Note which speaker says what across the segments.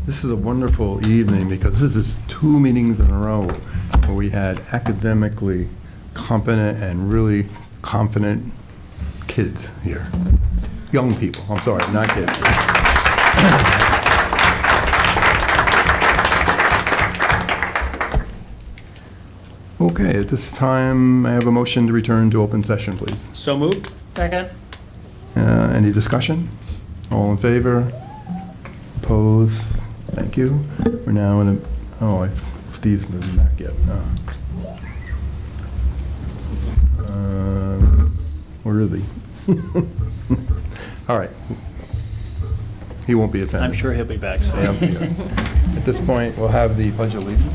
Speaker 1: This is a wonderful evening because this is 2 meetings in a row where we had academically competent and really confident kids here. Young people, I'm sorry, not kids. Okay, at this time, I have a motion to return to open session, please.
Speaker 2: So moved. Second.
Speaker 1: Any discussion? All in favor? Opposed? Thank you. We're now in a, Steve's not back yet. Where is he? All right. He won't be attending.
Speaker 2: I'm sure he'll be back soon.
Speaker 1: Yeah. At this point, we'll have the Pledge of Allegiance.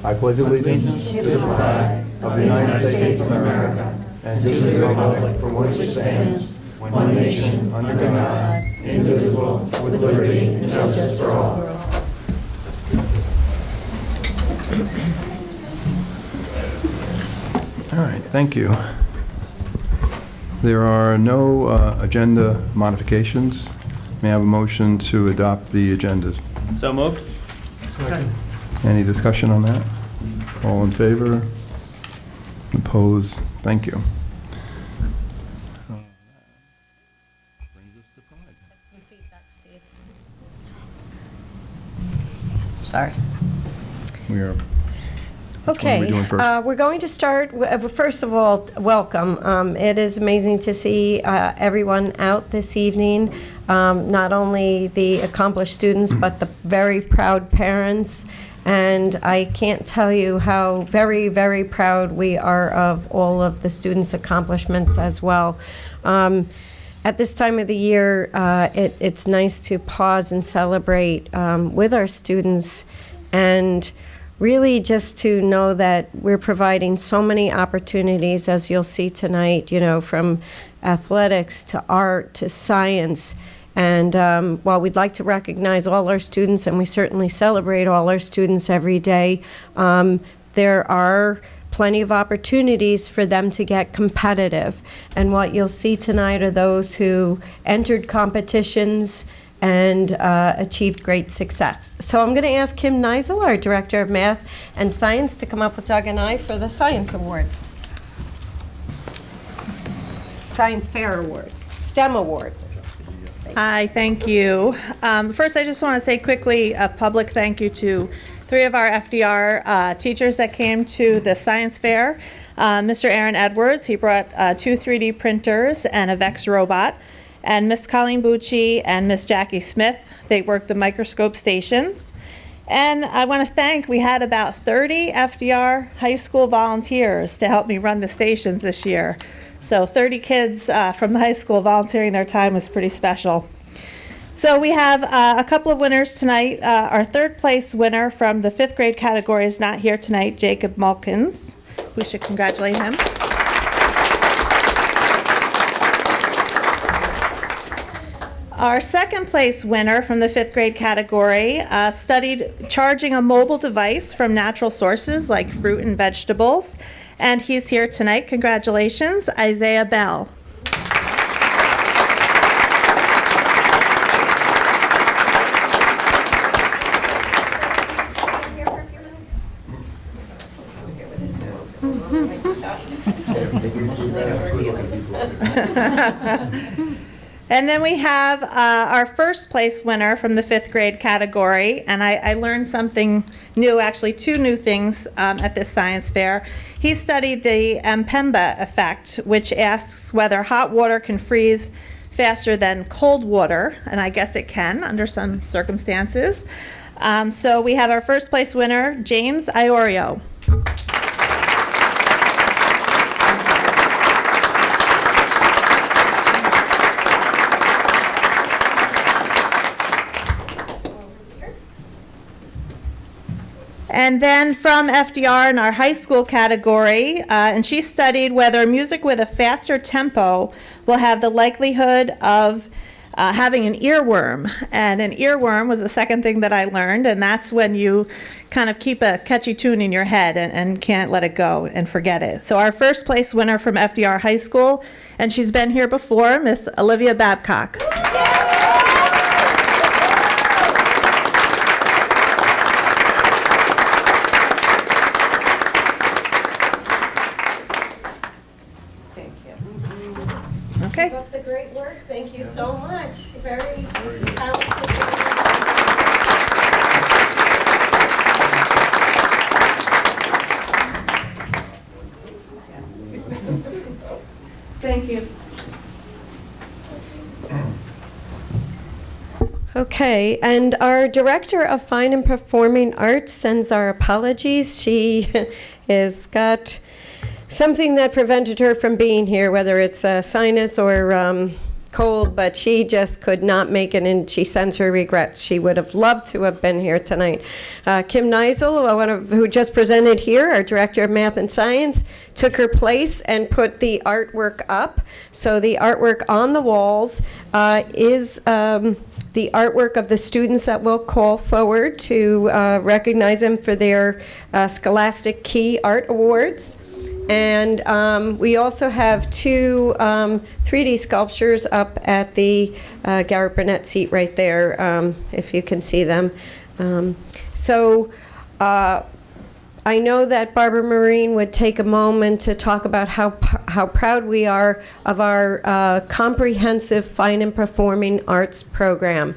Speaker 1: I pledge allegiance to the flag of the United States of America and to the republic for which it stands, one nation, under God, indivisible, with liberty and justice for all. All right, thank you. There are no agenda modifications. May I have a motion to adopt the agendas?
Speaker 2: So moved. Second.
Speaker 1: Any discussion on that? All in favor? Opposed? Thank you.
Speaker 3: Sorry.
Speaker 1: We are.
Speaker 3: Okay,
Speaker 1: what are we doing first?
Speaker 3: We're going to start, first of all, welcome. It is amazing to see everyone out this evening, not only the accomplished students, but the very proud parents. And I can't tell you how very, very proud we are of all of the students' accomplishments as well. At this time of the year, it's nice to pause and celebrate with our students, and really just to know that we're providing so many opportunities, as you'll see tonight, you know, from athletics to art to science. And while we'd like to recognize all our students, and we certainly celebrate all our students every day, there are plenty of opportunities for them to get competitive. And what you'll see tonight are those who entered competitions and achieved great success. So I'm going to ask Kim Neisel, our Director of Math and Science, to come up with Doug and I for the Science Awards. Science Fair Awards, STEM Awards.
Speaker 4: Hi, thank you. First, I just want to say quickly a public thank you to 3 of our FDR teachers that came to the science fair. Mr. Aaron Edwards, he brought 2 3D printers and a Vex robot. And Miss Colleen Bucci and Miss Jackie Smith, they worked the microscope stations. And I want to thank, we had about 30 FDR high school volunteers to help me run the stations this year. So 30 kids from the high school volunteering their time was pretty special. So we have a couple of winners tonight. Our 3rd place winner from the 5th grade category is not here tonight, Jacob Mulkins. We should congratulate him. Our second place winner from the 5th grade category studied charging a mobile device from natural sources like fruit and vegetables. And he's here tonight. Congratulations, Isaiah Bell. And then we have our first place winner from the 5th grade category, and I learned something new, actually 2 new things at this science fair. He studied the Mpemba effect, which asks whether hot water can freeze faster than cold water, and I guess it can under some circumstances. So we have our first place winner, James Iorio. And then from FDR in our high school category, and she studied whether music with a faster tempo will have the likelihood of having an earworm. And an earworm was the second thing that I learned, and that's when you kind of keep a catchy tune in your head and can't let it go and forget it. So our first place winner from FDR High School, and she's been here before, Miss Olivia Babcock. Okay.
Speaker 3: Keep up the great work. Thank you so much. Very talented.
Speaker 4: Thank you.
Speaker 3: Okay, and our Director of Fine and Performing Arts sends our apologies. She has got something that prevented her from being here, whether it's a sinus or cold, but she just could not make it, and she sends her regrets. She would have loved to have been here tonight. Kim Neisel, who just presented here, our Director of Math and Science, took her place and put the artwork up. So the artwork on the walls is the artwork of the students that we'll call forward to recognize them for their Scholastic Key Art Awards. And we also have 2 3D sculptures up at the Garrett Burnett seat right there, if you can see them. So I know that Barbara Marine would take a moment to talk about how proud we are of our comprehensive fine and performing arts program.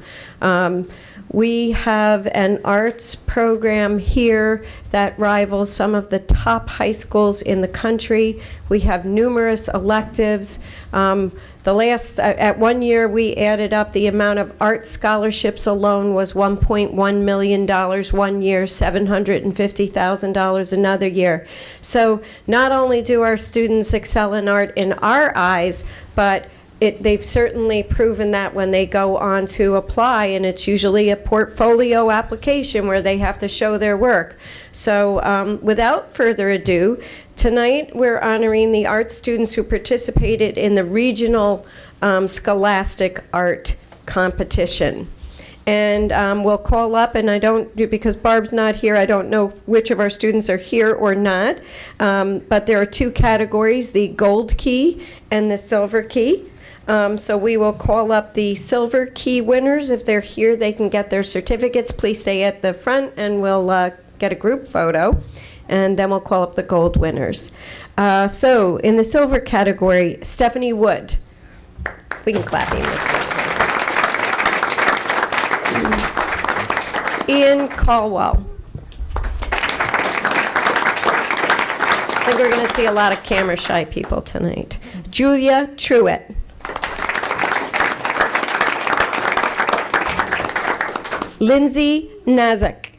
Speaker 3: We have an arts program here that rivals some of the top high schools in the country. We have numerous electives. At 1 year, we added up the amount of art scholarships alone was $1.1 million 1 year, $750,000 another year. So not only do our students excel in art in our eyes, but they've certainly proven that when they go on to apply, and it's usually a portfolio application where they have to show their work. So without further ado, tonight we're honoring the art students who participated in the regional Scholastic Art competition. And we'll call up, and because Barb's not here, I don't know which of our students are here or not, but there are 2 categories, the gold key and the silver key. So we will call up the silver key winners. If they're here, they can get their certificates. Please stay at the front, and we'll get a group photo, and then we'll call up the gold winners. So in the silver category, Stephanie Wood. We can clap him. Ian Caldwell. I think we're going to see a lot of camera-shy people tonight. Julia Truitt. Lindsay Nazak.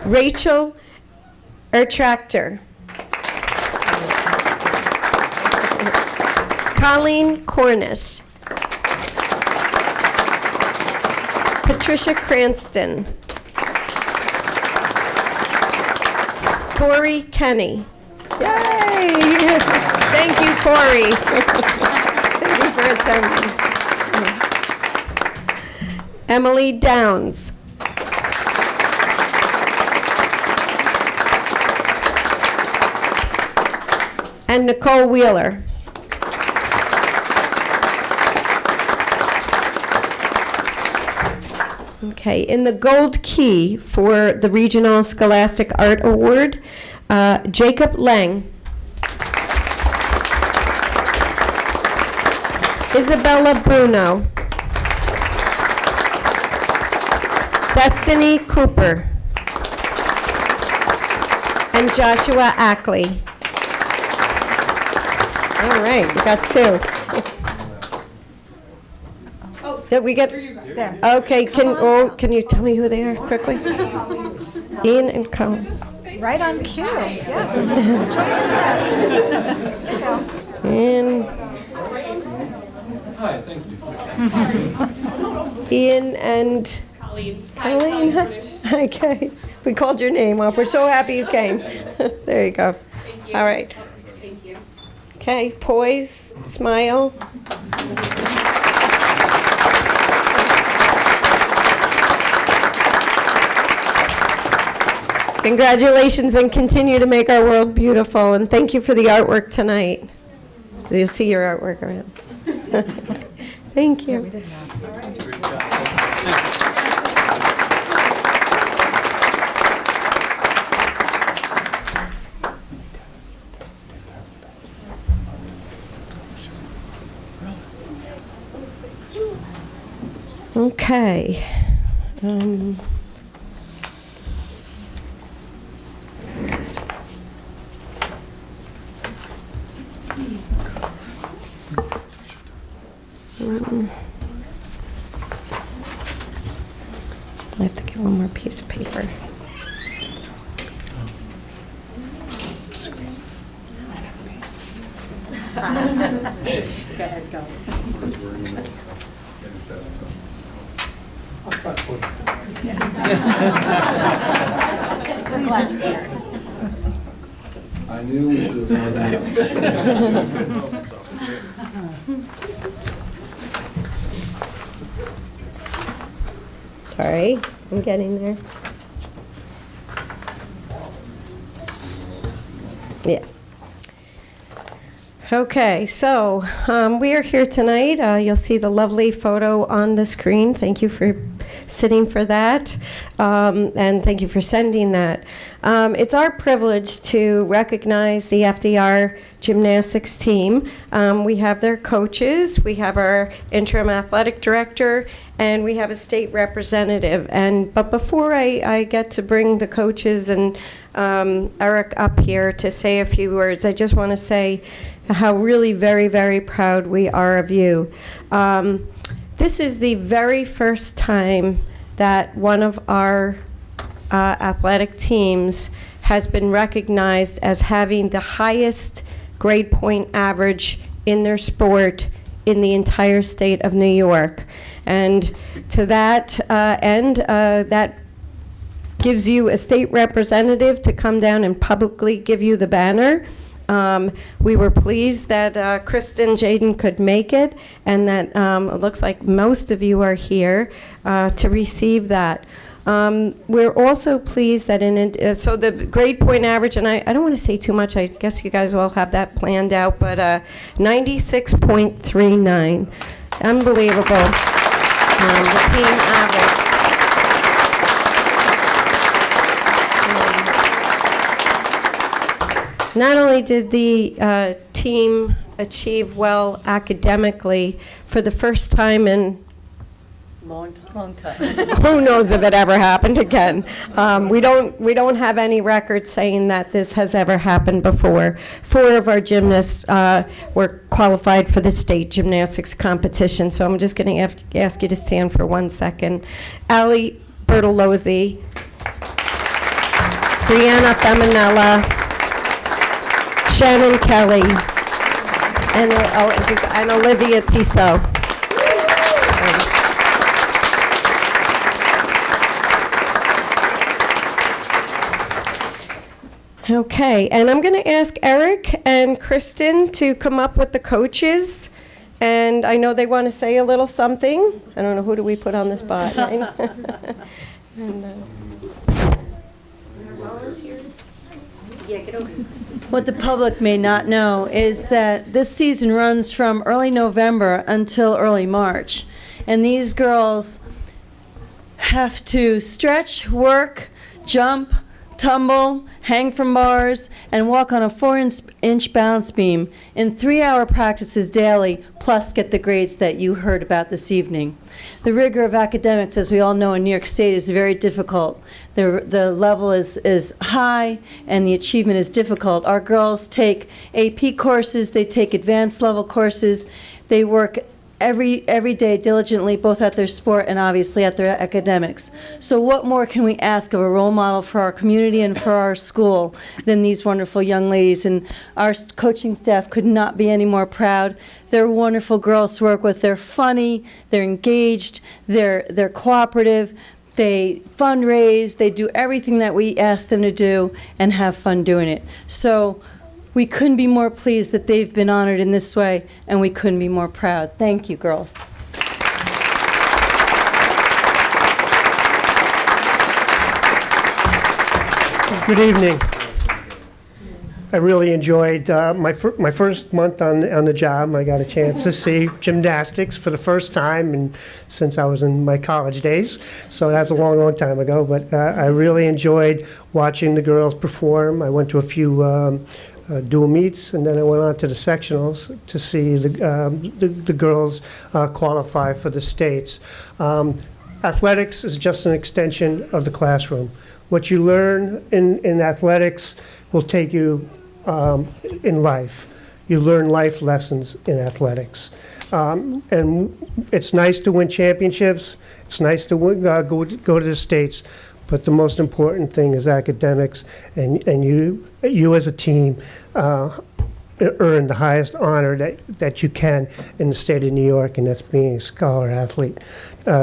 Speaker 3: Rachel Ertractor. Colleen Cornish. Patricia Cranston. Corey Kenny. Yay! Thank you, Corey. Thank you for attending. Emily Downs. And Nicole Wheeler. Okay, in the gold key for the Regional Scholastic Art Award, Jacob Lang. Isabella Bruno. Destiny Cooper. And Joshua Ackley. All right, we got two. Did we get? Okay, can you tell me who they are quickly? Ian and Colin.
Speaker 5: Right on cue, yes.
Speaker 3: Ian.
Speaker 6: Hi, thank you.
Speaker 3: Ian and Colleen. Okay, we called your name off. We're so happy you came. There you go. All right.
Speaker 7: Thank you.
Speaker 3: Okay, poise, smile. Congratulations and continue to make our world beautiful. And thank you for the artwork tonight. You'll see your artwork around. Thank you. Okay. I have to get one more piece of paper.
Speaker 5: Go ahead, go. We're glad you're here.
Speaker 1: I knew we should have done that.
Speaker 3: Sorry, I'm getting there. Yeah. Okay, so we are here tonight. You'll see the lovely photo on the screen. Thank you for sitting for that, and thank you for sending that. It's our privilege to recognize the FDR gymnastics team. We have their coaches, we have our interim athletic director, and we have a state representative. But before I get to bring the coaches and Eric up here to say a few words, I just want to say how really very, very proud we are of you. This is the very first time that one of our athletic teams has been recognized as having the highest grade point average in their sport in the entire state of New York. And to that end, that gives you a state representative to come down and publicly give you the banner. We were pleased that Kristen Jaden could make it, and that it looks like most of you are here to receive that. We're also pleased that so the grade point average, and I don't want to say too much, I guess you guys all have that planned out, but 96.39. Unbelievable. The team average. Not only did the team achieve well academically for the first time in
Speaker 5: Long time.
Speaker 3: who knows if it ever happened again. We don't have any record saying that this has ever happened before. 4 of our gymnasts were qualified for the state gymnastics competition. So I'm just going to ask you to stand for 1 second. Allie Bertolozzi, Brianna Feminella, Shannon Kelly, and Olivia Tissot. Okay, and I'm going to ask Eric and Kristen to come up with the coaches. And I know they want to say a little something. I don't know, who do we put on the spot? Right? And,
Speaker 6: What the public may not know is that this season runs from early November until early March. And these girls have to stretch, work, jump, tumble, hang from bars, and walk on a 4-inch balance beam in 3-hour practices daily, plus get the grades that you heard about this evening. The rigor of academics, as we all know in New York State, is very difficult. The level is high and the achievement is difficult. Our girls take AP courses, they take advanced level courses, they work every day diligently, both at their sport and obviously at their academics. So what more can we ask of a role model for our community and for our school than these wonderful young ladies? And our coaching staff could not be any more proud. They're wonderful girls to work with. They're funny, they're engaged, they're cooperative, they fundraise, they do everything that we ask them to do and have fun doing it. So we couldn't be more pleased that they've been honored in this way, and we couldn't be more proud. Thank you, girls.
Speaker 7: Good evening. I really enjoyed my first month on the job. I got a chance to see gymnastics for the first time and since I was in my college days. So that's a long, long time ago. But I really enjoyed watching the girls perform. I went to a few dual meets, and then I went on to the sectionals to see the girls qualify for the states. Athletics is just an extension of the classroom. What you learn in athletics will take you in life. You learn life lessons in athletics. And it's nice to win championships. It's nice to go to the states. But the most important thing is academics, and you as a team earn the highest honor that you can in the state of New York, and that's being a scholar athlete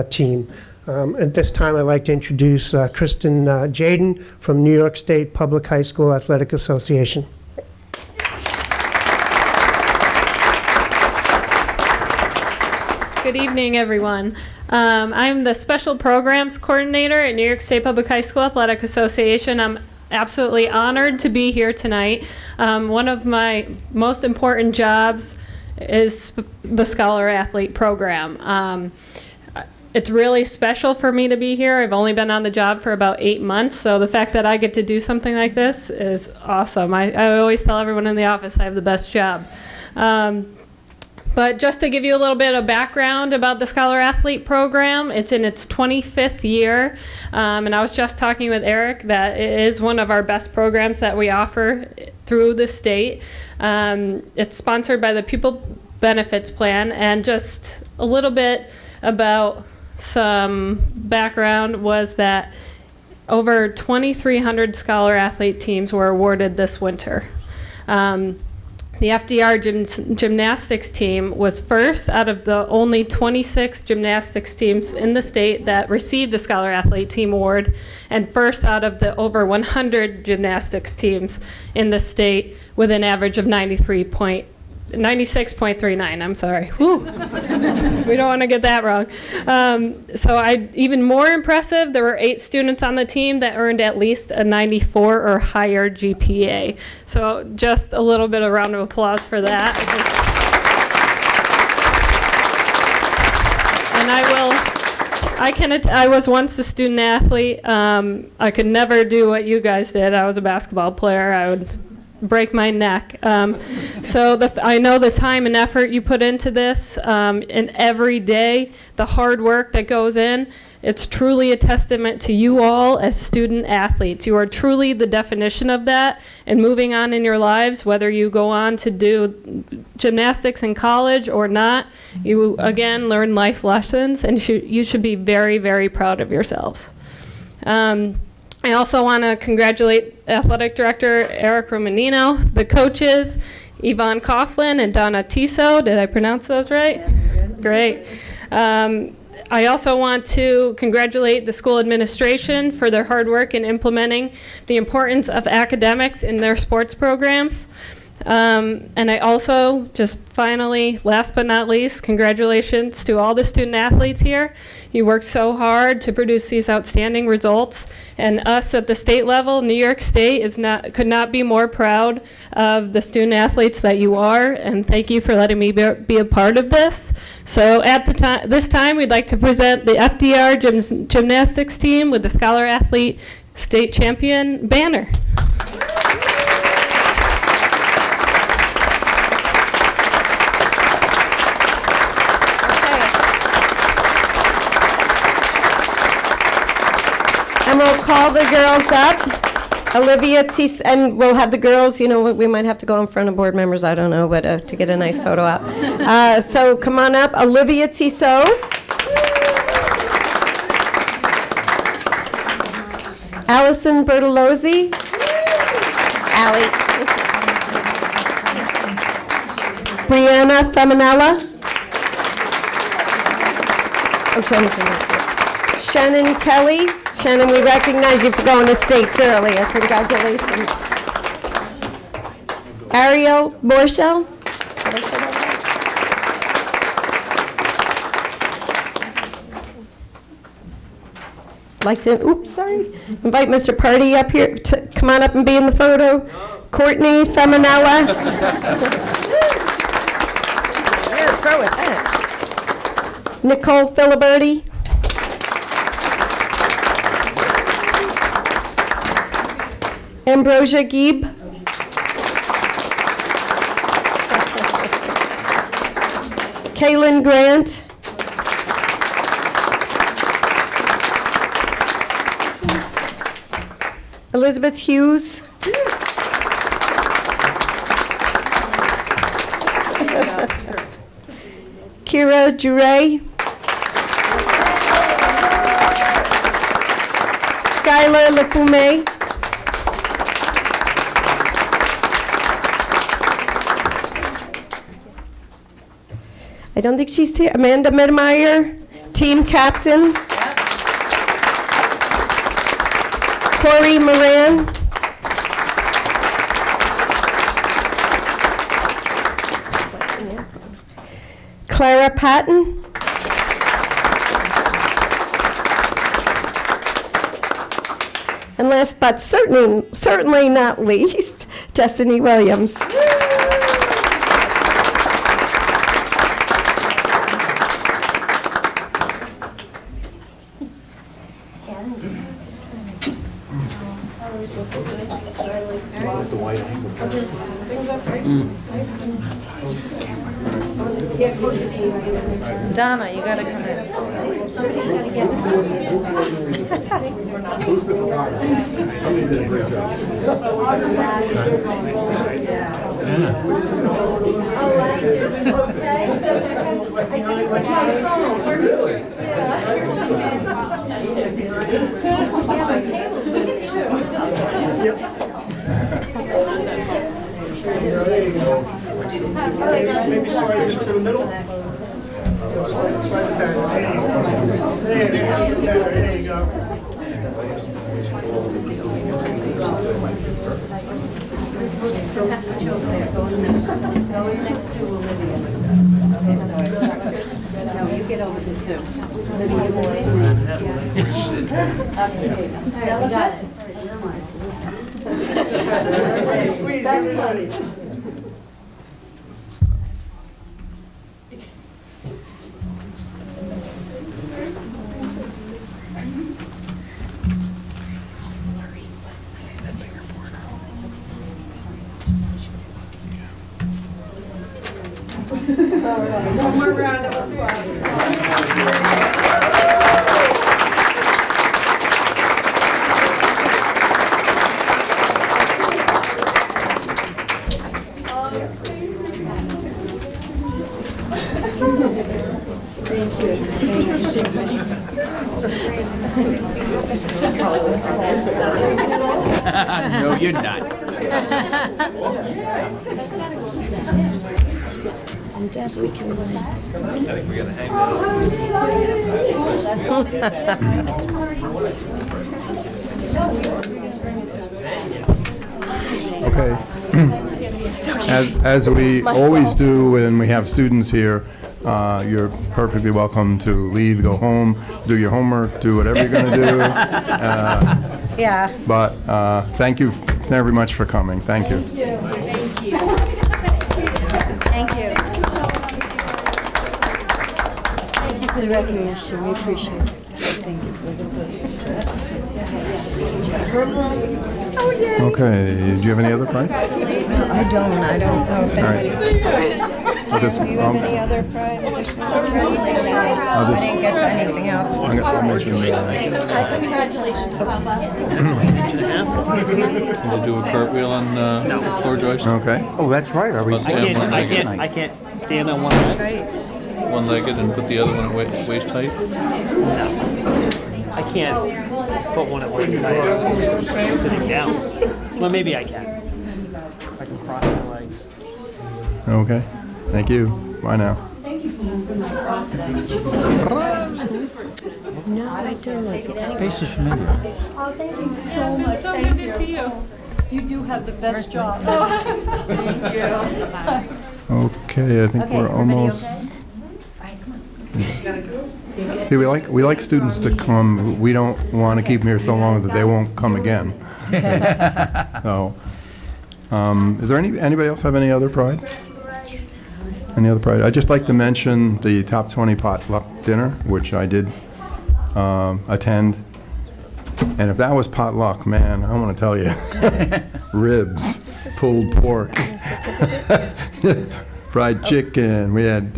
Speaker 7: team. At this time, I'd like to introduce Kristen Jaden from New York State Public High School Athletic Association.
Speaker 8: Good evening, everyone. I'm the Special Programs Coordinator at New York State Public High School Athletic Association. I'm absolutely honored to be here tonight. One of my most important jobs is the Scholar Athlete Program. It's really special for me to be here. I've only been on the job for about 8 months, so the fact that I get to do something like this is awesome. I always tell everyone in the office I have the best job. But just to give you a little bit of background about the Scholar Athlete Program, it's in its 25th year, and I was just talking with Eric that it is one of our best programs that we offer through the state. It's sponsored by the Pupil Benefits Plan, and just a little bit about some background was that over 2,300 Scholar Athlete teams were awarded this winter. The FDR gymnastics team was first out of the only 26 gymnastics teams in the state that received the Scholar Athlete Team Award, and first out of the over 100 gymnastics teams in the state with an average of 96.39. I'm sorry. Whew. We don't want to get that wrong. Even more impressive, there were 8 students on the team that earned at least a 94 or higher GPA. So just a little bit of round of applause for that. And I was once a student athlete. I could never do what you guys did. I was a basketball player. I would break my neck. I know the time and effort you put into this, and every day, the hard work that goes in. It's truly a testament to you all as student athletes. You are truly the definition of that, and moving on in your lives, whether you go on to do gymnastics in college or not, you again learn life lessons, and you should be very, very proud of yourselves. I also want to congratulate Athletic Director Eric Romanino, the coaches, Yvonne Coughlin and Donna Tiso. Did I pronounce those right? Yeah, good. Great. I also want to congratulate the school administration for their hard work in implementing the importance of academics in their sports programs. And I also, just finally, last but not least, congratulations to all the student athletes here. You worked so hard to produce these outstanding results, and us at the state level, New York State could not be more proud of the student athletes that you are, and thank you for letting me be a part of this. So at this time, we'd like to present the FDR gymnastics team with the Scholar Athlete State Champion banner.
Speaker 3: And we'll call the girls up. Olivia Tissot, and we'll have the girls, you know, we might have to go in front of board members, I don't know, but to get a nice photo up. So come on up, Olivia Tissot. Allison Bertolozzi. Allie. Brianna Feminella. Oh, Shannon Kelly. Shannon, we recognize you for going to states earlier. Congratulations. Ariel Borchel. Did I say that right? Like to, invite Mr. Party up here to come on up and be in the photo. Courtney Feminella. Yeah, throw it back. Nicole Filiberti. Ambrosia Gieb. Kaylin Grant. Elizabeth Hughes. Kira Jure. Skylar Lefume. I don't think she's here. Amanda Medmeyer, team captain. Corey Moran. Clara Patton. And last but certainly not least, Destiny Williams.
Speaker 6: Donna, you gotta come in.
Speaker 5: Somebody's got to get
Speaker 1: Who's the photographer? Somebody did a great job.
Speaker 7: Maybe sorry, just to the middle. There you go.
Speaker 5: switch over there. Go in next to Olivia. Okay, sorry. No, you get over the two. Olivia next to me. Stella, got it.
Speaker 7: Squeeze everybody.
Speaker 5: One more round of applause.
Speaker 9: No, you're not.
Speaker 3: And Deb, we can run.
Speaker 2: I think we gotta hang that.
Speaker 1: Okay. As we always do when we have students here, you're perfectly welcome to leave, go home, do your homework, do whatever you're going to do.
Speaker 3: Yeah.
Speaker 1: But thank you very much for coming. Thank you.
Speaker 5: Thank you.
Speaker 6: Thank you for the recognition. We appreciate it.
Speaker 1: Okay, do you have any other pride?
Speaker 3: I don't know if
Speaker 1: All right. I'll just,
Speaker 3: Do you have any other pride? I didn't get to anything else.
Speaker 1: I'll mention
Speaker 9: We'll do a cartwheel on floor joist,
Speaker 1: Okay.
Speaker 10: Oh, that's right. Are we?
Speaker 9: Let's stand one-legged,
Speaker 2: I can't stand on one leg.
Speaker 9: one-legged and put the other one at waist height.
Speaker 2: I can't put one at waist height sitting down. Well, maybe I can. I can cross my legs.
Speaker 1: Okay. Thank you. Bye now.
Speaker 3: No, I don't.
Speaker 10: Face is familiar.
Speaker 8: It's so good to see you.
Speaker 6: You do have the best job.
Speaker 1: Okay, I think we're almost. See, we like students to come. We don't want to keep them here so long that they won't come again. So, is there anybody else have any other pride? Any other pride? I'd just like to mention the top 20 potluck dinner, which I did attend. And if that was potluck, man, I want to tell you, ribs, pulled pork, fried chicken. We had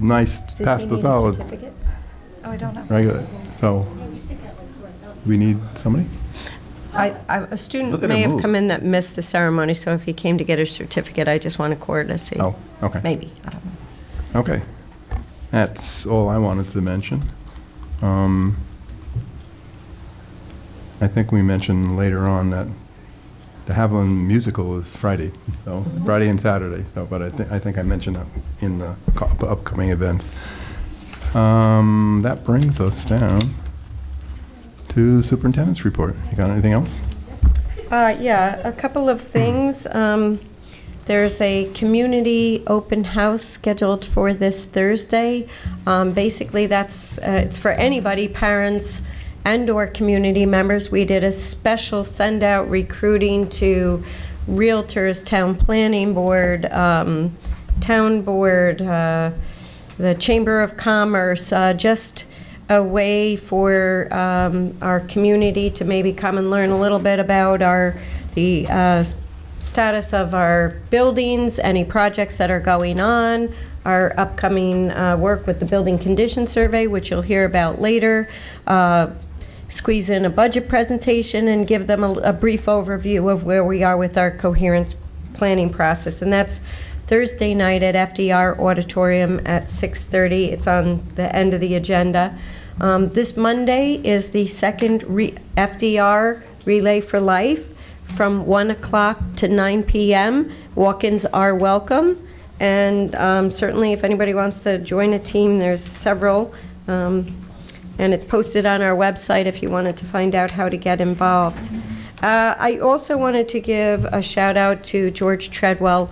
Speaker 1: nice pasta salads.
Speaker 3: Oh, I don't know.
Speaker 1: Regular. So, we need somebody?
Speaker 3: A student
Speaker 10: Look at
Speaker 3: may
Speaker 10: her
Speaker 3: have
Speaker 10: move.
Speaker 3: come in that missed the ceremony, so if he came to get his certificate, I just want a courtesy.
Speaker 1: Oh, okay.
Speaker 3: Maybe, I don't know.
Speaker 1: Okay. That's all I wanted to mention. I think we mentioned later on that the Haviland musical is Friday, so Friday and Saturday. So, but I think I mentioned that in the upcoming events. That brings us down to superintendent's report. You got anything else?
Speaker 3: Yeah, a couple of things. There's a community open house scheduled for this Thursday. Basically, it's for anybody, parents and/or community members. We did a special send-out recruiting to realtors, town planning board, town board, the Chamber of Commerce, just a way for our community to maybe come and learn a little bit about the status of our buildings, any projects that are going on, our upcoming work with the building condition survey, which you'll hear about later, squeeze in a budget presentation and give them a brief overview of where we are with our coherence planning process. And that's Thursday night at FDR Auditorium at 6:30. It's on the end of the agenda. This Monday is the second FDR Relay for Life from 1 o'clock to 9 p.m. Walk-ins are welcome. And certainly if anybody wants to join a team, there's several. And it's posted on our website if you wanted to find out how to get involved. I also wanted to give a shout out to George Treadwell.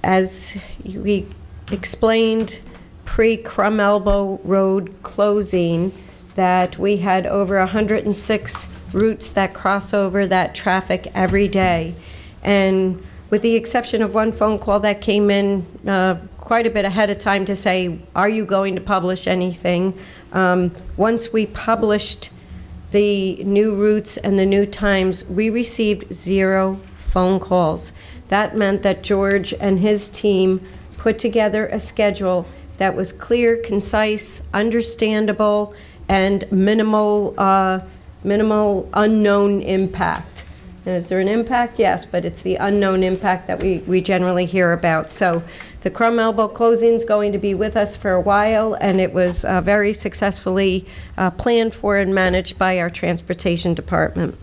Speaker 3: As we explained pre-Crum Elbow Road closing, that we had over 106 routes that cross over that traffic every day. And with the exception of one phone call that came in quite a bit ahead of time to say, are you going to publish anything? Once we published the new routes and the new times, we received 0 phone calls. That meant that George and his team put together a schedule that was clear, concise, understandable, and minimal unknown impact. Now, is there an impact? Yes, but it's the unknown impact that we generally hear about. So the Crum Elbow closing is going to be with us for a while, and it was very successfully planned for and managed by our transportation department.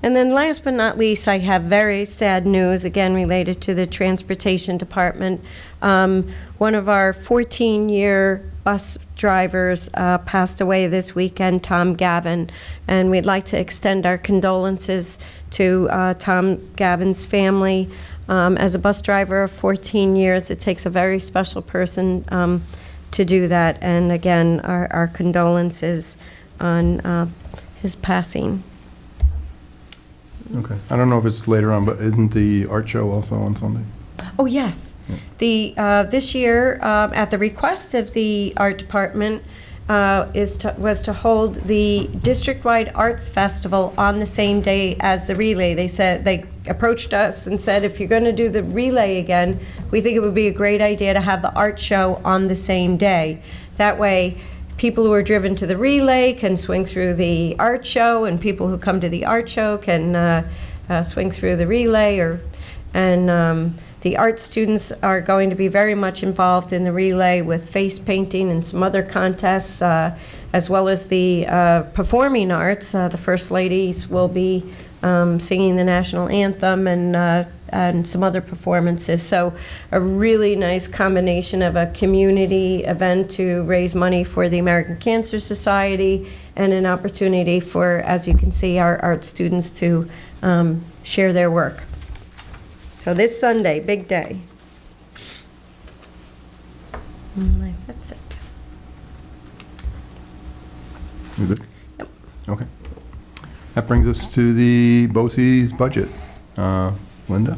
Speaker 3: And then last but not least, I have very sad news, again related to the Transportation Department. One of our 14-year bus drivers passed away this weekend, Tom Gavin, and we'd like to extend our condolences to Tom Gavin's family. As a bus driver of 14 years, it takes a very special person to do that, and again, our condolences on his passing.
Speaker 1: Okay. I don't know if it's later on, but isn't the art show also on Sunday?
Speaker 3: Oh, yes. This year, at the request of the art department, was to hold the district-wide arts festival on the same day as the relay. They approached us and said, if you're going to do the relay again, we think it would be a great idea to have the art show on the same day. That way, people who are driven to the relay can swing through the art show, and people who come to the art show can swing through the relay. The art students are going to be very much involved in the relay with face painting and some other contests, as well as the performing arts. The First Ladies will be singing the national anthem and some other performances. So a really nice combination of a community event to raise money for the American Cancer Society and an opportunity for, as you can see, our art students to share their work. So this Sunday, big day. That's it.
Speaker 1: You good?
Speaker 3: Yep.
Speaker 1: Okay. That brings us to the BOCES budget. Linda?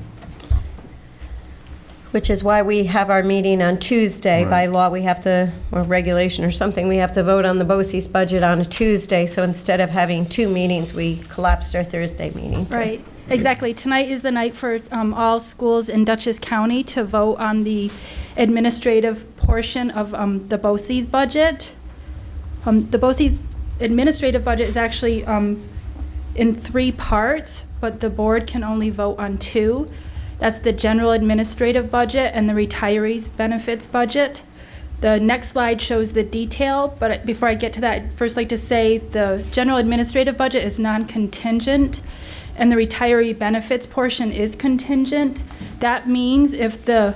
Speaker 3: Which is why we have our meeting on Tuesday.
Speaker 1: Right.
Speaker 3: By law, we have to, or regulation or something, we have to vote on the BOCES budget on a Tuesday. So instead of having two meetings, we collapsed our Thursday meeting.
Speaker 10: Right, exactly. Tonight is the night for all schools in Dutchess County to vote on the administrative portion of the BOCES budget. The BOCES administrative budget is actually in 3 parts, but the board can only vote on 2. That's the general administrative budget and the retirees benefits budget. The next slide shows the detail, but before I get to that, I'd first like to say the general administrative budget is non-contingent and the retiree benefits portion is contingent. That means if the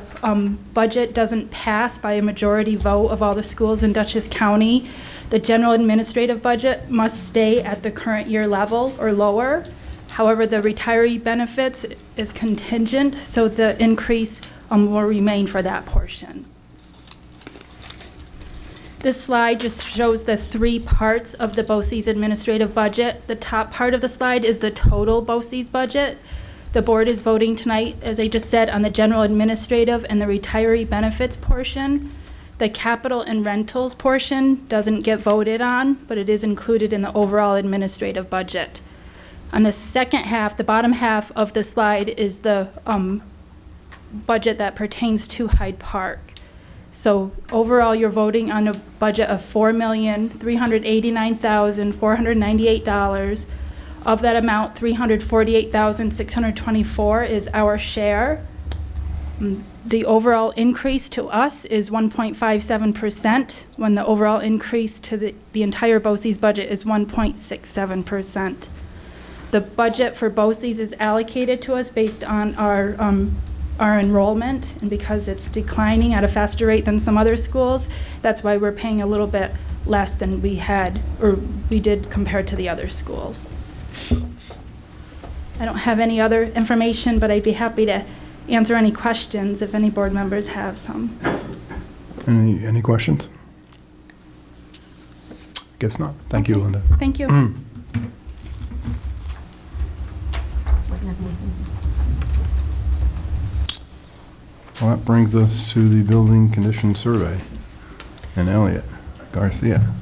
Speaker 10: budget doesn't pass by a majority vote of all the schools in Dutchess County, the general administrative budget must stay at the current year level or lower. However, the retiree benefits is contingent, so the increase will remain for that portion. This slide just shows the 3 parts of the BOCES administrative budget. The top part of the slide is the total BOCES budget. The board is voting tonight, as I just said, on the general administrative and the retiree benefits portion. The capital and rentals portion doesn't get voted on, but it is included in the overall administrative budget. On the second half, the bottom half of the slide is the budget that pertains to Hyde Park. So overall, you're voting on a budget of $4,389,498. Of that amount, $348,624 is our share. The overall increase to us is 1.57%, when the overall increase to the entire BOCES budget is 1.67%. The budget for BOCES is allocated to us based on our enrollment, and because it's declining at a faster rate than some other schools, that's why we're paying a little bit less than we had, or we did compared to the other schools. I don't have any other information, but I'd be happy to answer any questions if any board members have some.
Speaker 1: Any questions? Guess not. Thank you, Linda.
Speaker 10: Thank you.
Speaker 1: Well, that brings us to the building condition survey. And Elliot Garcia.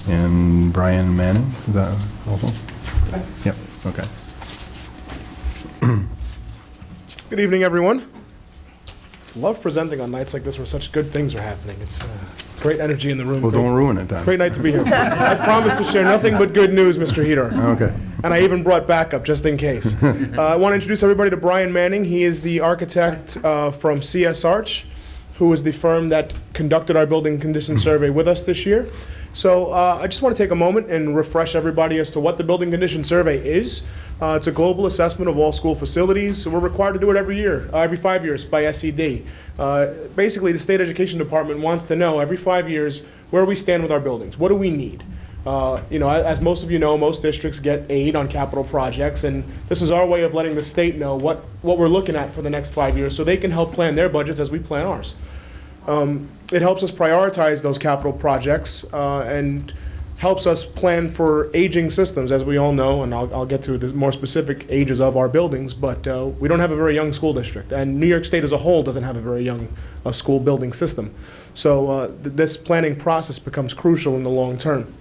Speaker 1: And Brian Manning, is that also? Yep, okay.
Speaker 11: Good evening, everyone. Love presenting on nights like this where such good things are happening. It's great energy in the room.
Speaker 1: Well, don't ruin it then.
Speaker 11: Great night to be here. I promise to share nothing but good news, Mr. Heater.
Speaker 1: Okay.
Speaker 11: And I even brought backup just in case. I want to introduce everybody to Brian Manning. He is the architect from CS Arch, who is the firm that conducted our building condition survey with us this year. So I just want to take a moment and refresh everybody as to what the building condition survey is. It's a global assessment of all school facilities. So we're required to do it every year, every 5 years by SED. Basically, the State Education Department wants to know every 5 years where we stand with our buildings. What do we need? As most of you know, most districts get aid on capital projects, and this is our way of letting the state know what we're looking at for the next 5 years so they can help plan their budgets as we plan ours. It helps us prioritize those capital projects and helps us plan for aging systems, as we all know, and I'll get to the more specific ages of our buildings, but we don't have a very young school district, and New York State as a whole doesn't have a very young school building system. So this planning process becomes crucial in the long term.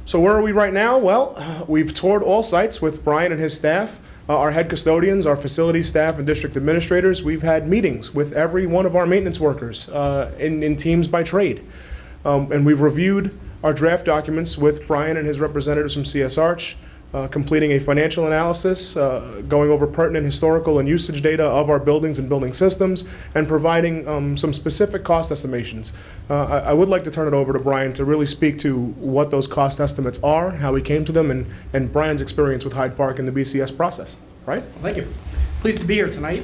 Speaker 11: So where are we right now? Well, we've toured all sites with Brian and his staff, our head custodians, our facility staff, and district administrators. We've had meetings with every one of our maintenance workers in teams by trade. And we've reviewed our draft documents with Brian and his representatives from CS Arch, completing a financial analysis, going over pertinent historical and usage data of our buildings and building systems, and providing some specific cost estimations. I would like to turn it over to Brian to really speak to what those cost estimates are, how we came to them, and Brian's experience with Hyde Park and the BCS process. Right?
Speaker 12: Thank you. Pleased to be here tonight.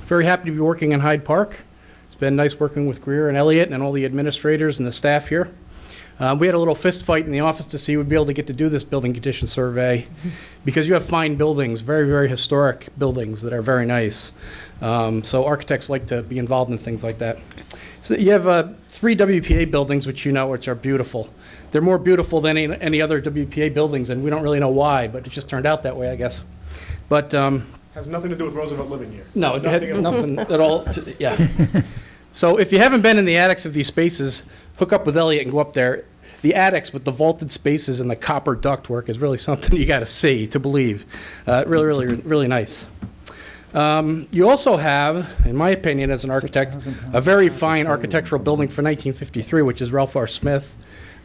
Speaker 12: Very happy to be working in Hyde Park. It's been nice working with Greer and Elliott and all the administrators and the staff here. We had a little fist fight in the office to see we'd be able to get to do this building condition survey because you have fine buildings, very, very historic buildings that are very nice. So architects like to be involved in things like that. So you have 3 WPA buildings, which are beautiful. They're more beautiful than any other WPA buildings, and we don't really know why, but it just turned out that way, I guess. But
Speaker 11: has nothing to do with Roosevelt living here.
Speaker 12: No, it had nothing at all. Yeah. So if you haven't been in the attics of these spaces, hook up with Elliott and go up there. The attics with the vaulted spaces and the copper ductwork is really something you got to see to believe. Really, really, really nice. You also have, in my opinion as an architect, a very fine architectural building for 1953, which is Ralph R. Smith.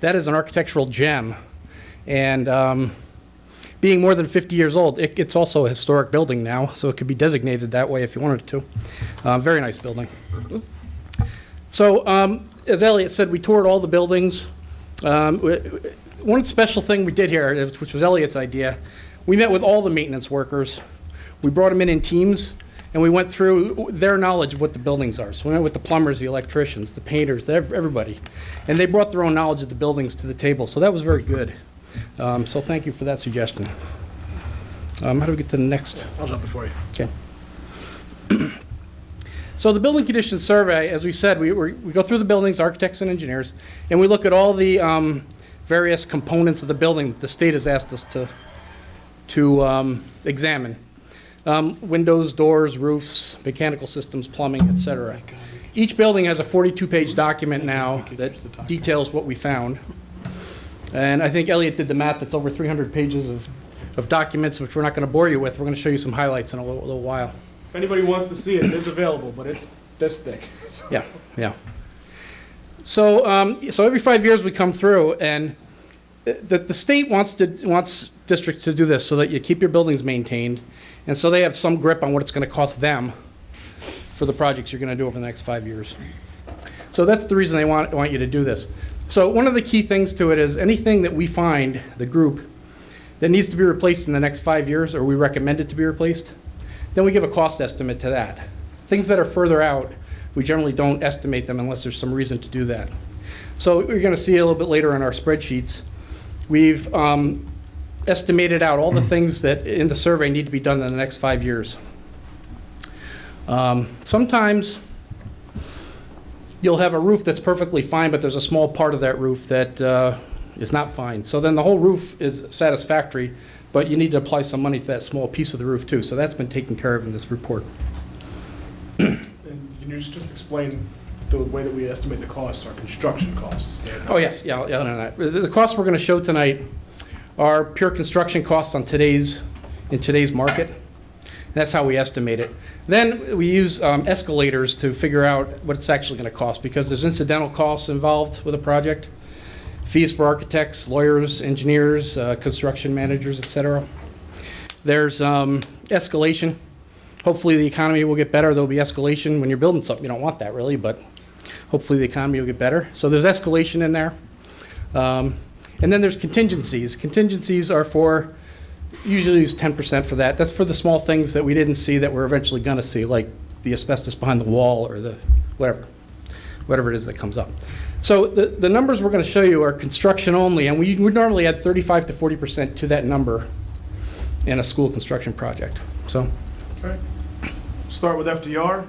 Speaker 12: That is an architectural gem. And being more than 50 years old, it's also a historic building now, so it could be designated that way if you wanted to. Very nice building. So, as Elliott said, we toured all the buildings. One special thing we did here, which was Elliott's idea, we met with all the maintenance workers. We brought them in teams, and we went through their knowledge of what the buildings are. So we went with the plumbers, the electricians, the painters, everybody. And they brought their own knowledge of the buildings to the table, so that was very good. So thank you for that suggestion. How do we get to the next?
Speaker 11: I'll jump it for you.
Speaker 12: Okay. So the building condition survey, as we said, we go through the buildings, architects and engineers, and we look at all the various components of the building that the state has asked us to examine. Windows, doors, roofs, mechanical systems, plumbing, etc. Each building has a 42-page document now that details what we found. And I think Elliott did the math. That's over 300 pages of documents, which we're not going to bore you with. We're going to show you some highlights in a little while.
Speaker 11: If anybody wants to see it, it is available, but it's this thick. So.
Speaker 12: Yeah. So every 5 years we come through, and the state wants districts to do this so that you keep your buildings maintained, and so they have some grip on what it's going to cost them for the projects you're going to do over the next 5 years. So that's the reason they want you to do this. So one of the key things to it is anything that we find, the group, that needs to be replaced in the next 5 years, or we recommend it to be replaced, then we give a cost estimate to that. Things that are further out, we generally don't estimate them unless there's some reason to do that. So you're going to see a little bit later in our spreadsheets, we've estimated out all the things that in the survey need to be done in the next 5 years. Sometimes you'll have a roof that's perfectly fine, but there's a small part of that roof that is not fine. So then the whole roof is satisfactory, but you need to apply some money to that small piece of the roof too. So that's been taken care of in this report.
Speaker 11: And can you just explain the way that we estimate the costs, our construction costs?
Speaker 12: Oh yes, yeah. The costs we're going to show tonight are pure construction costs in today's market. That's how we estimate it. Then we use escalators to figure out what it's actually going to cost, because there's incidental costs involved with a project. Fees for architects, lawyers, engineers, construction managers, etc. There's escalation. Hopefully, the economy will get better. There'll be escalation when you're building something. You don't want that, really, but hopefully the economy will get better. So there's escalation in there. And then there's contingencies. Contingencies are for, usually use 10% for that. That's for the small things that we didn't see that we're eventually going to see, like the asbestos behind the wall or the whatever it is that comes up. So the numbers we're going to show you are construction only, and we would normally add 35 to 40% to that number in a school construction project. So,
Speaker 11: Okay. Start with FDR.